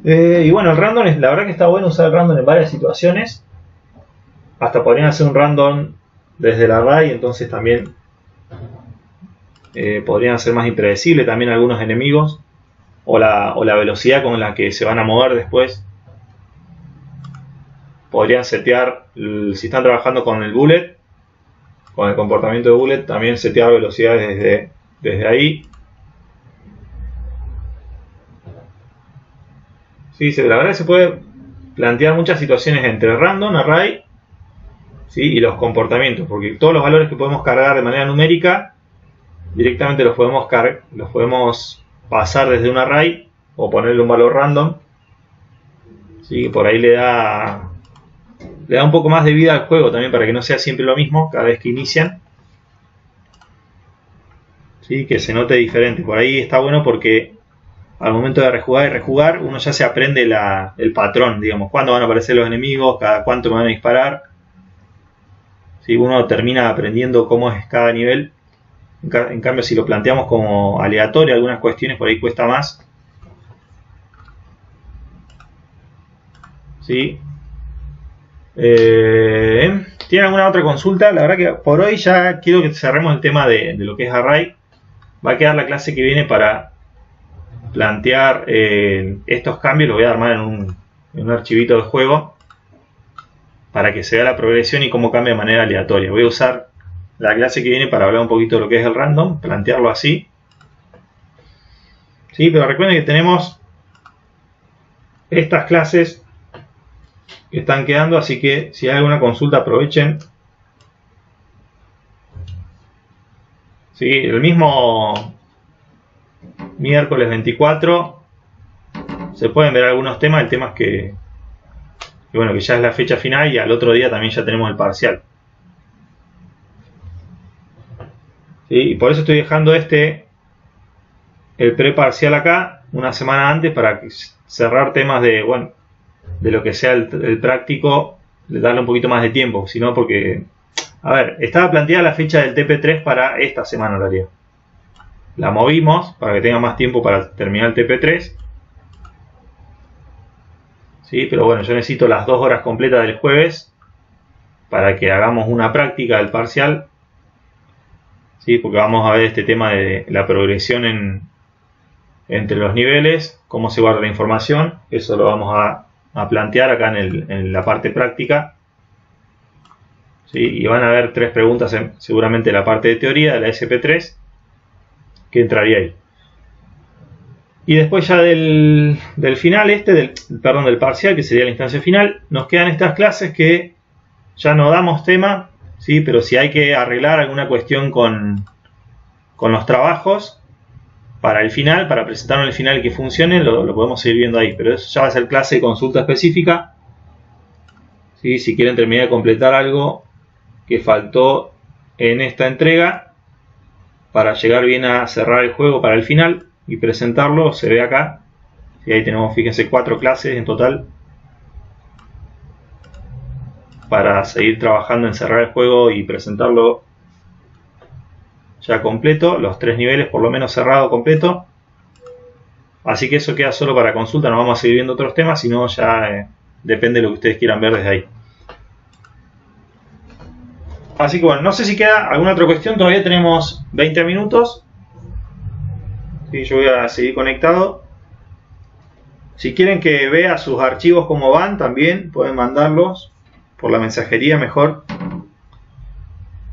Y bueno, el random, la verdad que está bueno usar el random en varias situaciones. Hasta podrían hacer un random desde el array, entonces también podrían ser más impredecibles también algunos enemigos, o la velocidad con la que se van a mover después. Podrían setear, si están trabajando con el bullet, con el comportamiento de bullet, también setear velocidades desde ahí. Sí, la verdad que se puede plantear muchas situaciones entre random, array, ¿sí? Y los comportamientos, porque todos los valores que podemos cargar de manera numérica directamente los podemos pasar desde un array o ponerle un valor random, ¿sí? Por ahí le da un poco más de vida al juego también, para que no sea siempre lo mismo cada vez que inician, ¿sí? Que se note diferente. Por ahí está bueno porque al momento de rejugar y rejugar, uno ya se aprende el patrón, digamos, cuándo van a aparecer los enemigos, cada cuánto me van a disparar. ¿Sí? Uno termina aprendiendo cómo es cada nivel. En cambio, si lo planteamos como aleatorio, algunas cuestiones por ahí cuesta más. ¿Sí? ¿Tienen alguna otra consulta? La verdad que por hoy ya quiero que cerremos el tema de lo que es array. Va a quedar la clase que viene para plantear estos cambios. Lo voy a armar en un archivito de juego para que se vea la progresión y cómo cambia de manera aleatoria. Voy a usar la clase que viene para hablar un poquito de lo que es el random, plantearlo así. Sí, pero recuerden que tenemos estas clases que están quedando, así que si hay alguna consulta aprovechen. Sí, el mismo miércoles 24 se pueden ver algunos temas. El tema es que bueno, que ya es la fecha final y al otro día también ya tenemos el parcial. ¿Sí? Y por eso estoy dejando el preparcial acá una semana antes, para cerrar temas de lo que sea el práctico, darle un poquito más de tiempo. Si no, porque, a ver, estaba planteada la fecha del TP3 para esta semana en realidad. La movimos para que tenga más tiempo para terminar el TP3. ¿Sí? Pero bueno, yo necesito las 2 horas completas del jueves para que hagamos una práctica del parcial. ¿Sí? Porque vamos a ver este tema de la progresión entre los niveles, cómo se guarda la información. Eso lo vamos a plantear acá en la parte práctica. ¿Sí? Y van a haber 3 preguntas seguramente en la parte de teoría de la SP3 que entraría ahí. Y después ya del final del parcial, que sería la instancia final, nos quedan estas clases que ya no damos tema, ¿sí? Pero si hay que arreglar alguna cuestión con los trabajos para el final, para presentarlo en el final y que funcione, lo podemos seguir viendo ahí. Pero eso ya va a ser clase de consulta específica, ¿sí? Si quieren terminar de completar algo que faltó en esta entrega para llegar bien a cerrar el juego para el final y presentarlo, se ve acá. Y ahí tenemos, fíjense, 4 clases en total para seguir trabajando en cerrar el juego y presentarlo ya completo, los 3 niveles por lo menos cerrado completo. Así que eso queda solo para consulta, no vamos a seguir viendo otros temas, sino ya depende de lo que ustedes quieran ver desde ahí. Así que bueno, no sé si queda alguna otra cuestión, todavía tenemos 20 minutos. Sí, yo voy a seguir conectado. Si quieren que vea sus archivos cómo van, también pueden mandarlos por la mensajería mejor,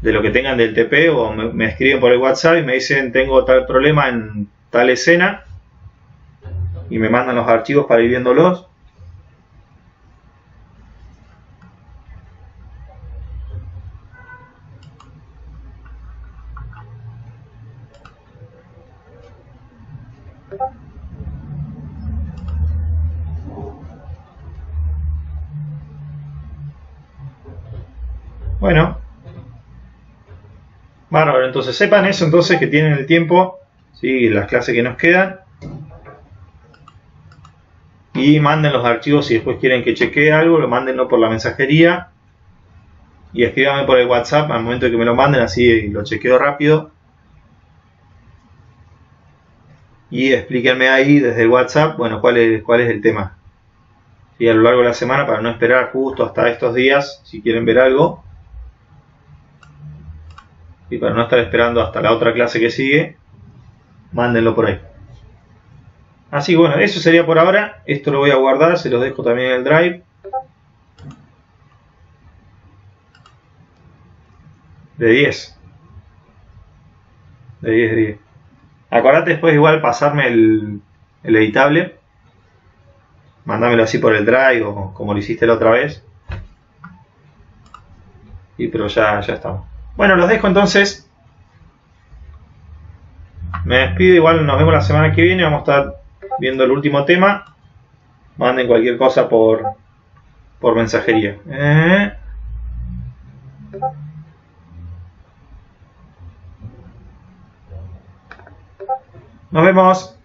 de lo que tengan del TP, o me escriben por el WhatsApp y me dicen tengo tal problema en tal escena y me mandan los archivos para ir viéndolos. Bueno, bárbaro, entonces sepan eso, entonces que tienen el tiempo, ¿sí? Las clases que nos quedan, y manden los archivos si después quieren que chequee algo, lo mándenlo por la mensajería y escríbanme por el WhatsApp al momento de que me lo manden, así lo chequeo rápido. Y explíquenme ahí desde el WhatsApp, bueno, cuál es el tema. Y a lo largo de la semana, para no esperar justo hasta estos días, si quieren ver algo. Y para no estar esperando hasta la otra clase que sigue, mándenlo por ahí. Así que bueno, eso sería por ahora. Esto lo voy a guardar, se los dejo también en el Drive. De 10. De 10 de 10. Acordate después igual pasarme el editable. Mándamelo así por el Drive o como lo hiciste la otra vez. Y pero ya estamos. Bueno, los dejo entonces. Me despido, igual nos vemos la semana que viene. Vamos a estar viendo el último tema. Manden cualquier cosa por mensajería. Nos vemos.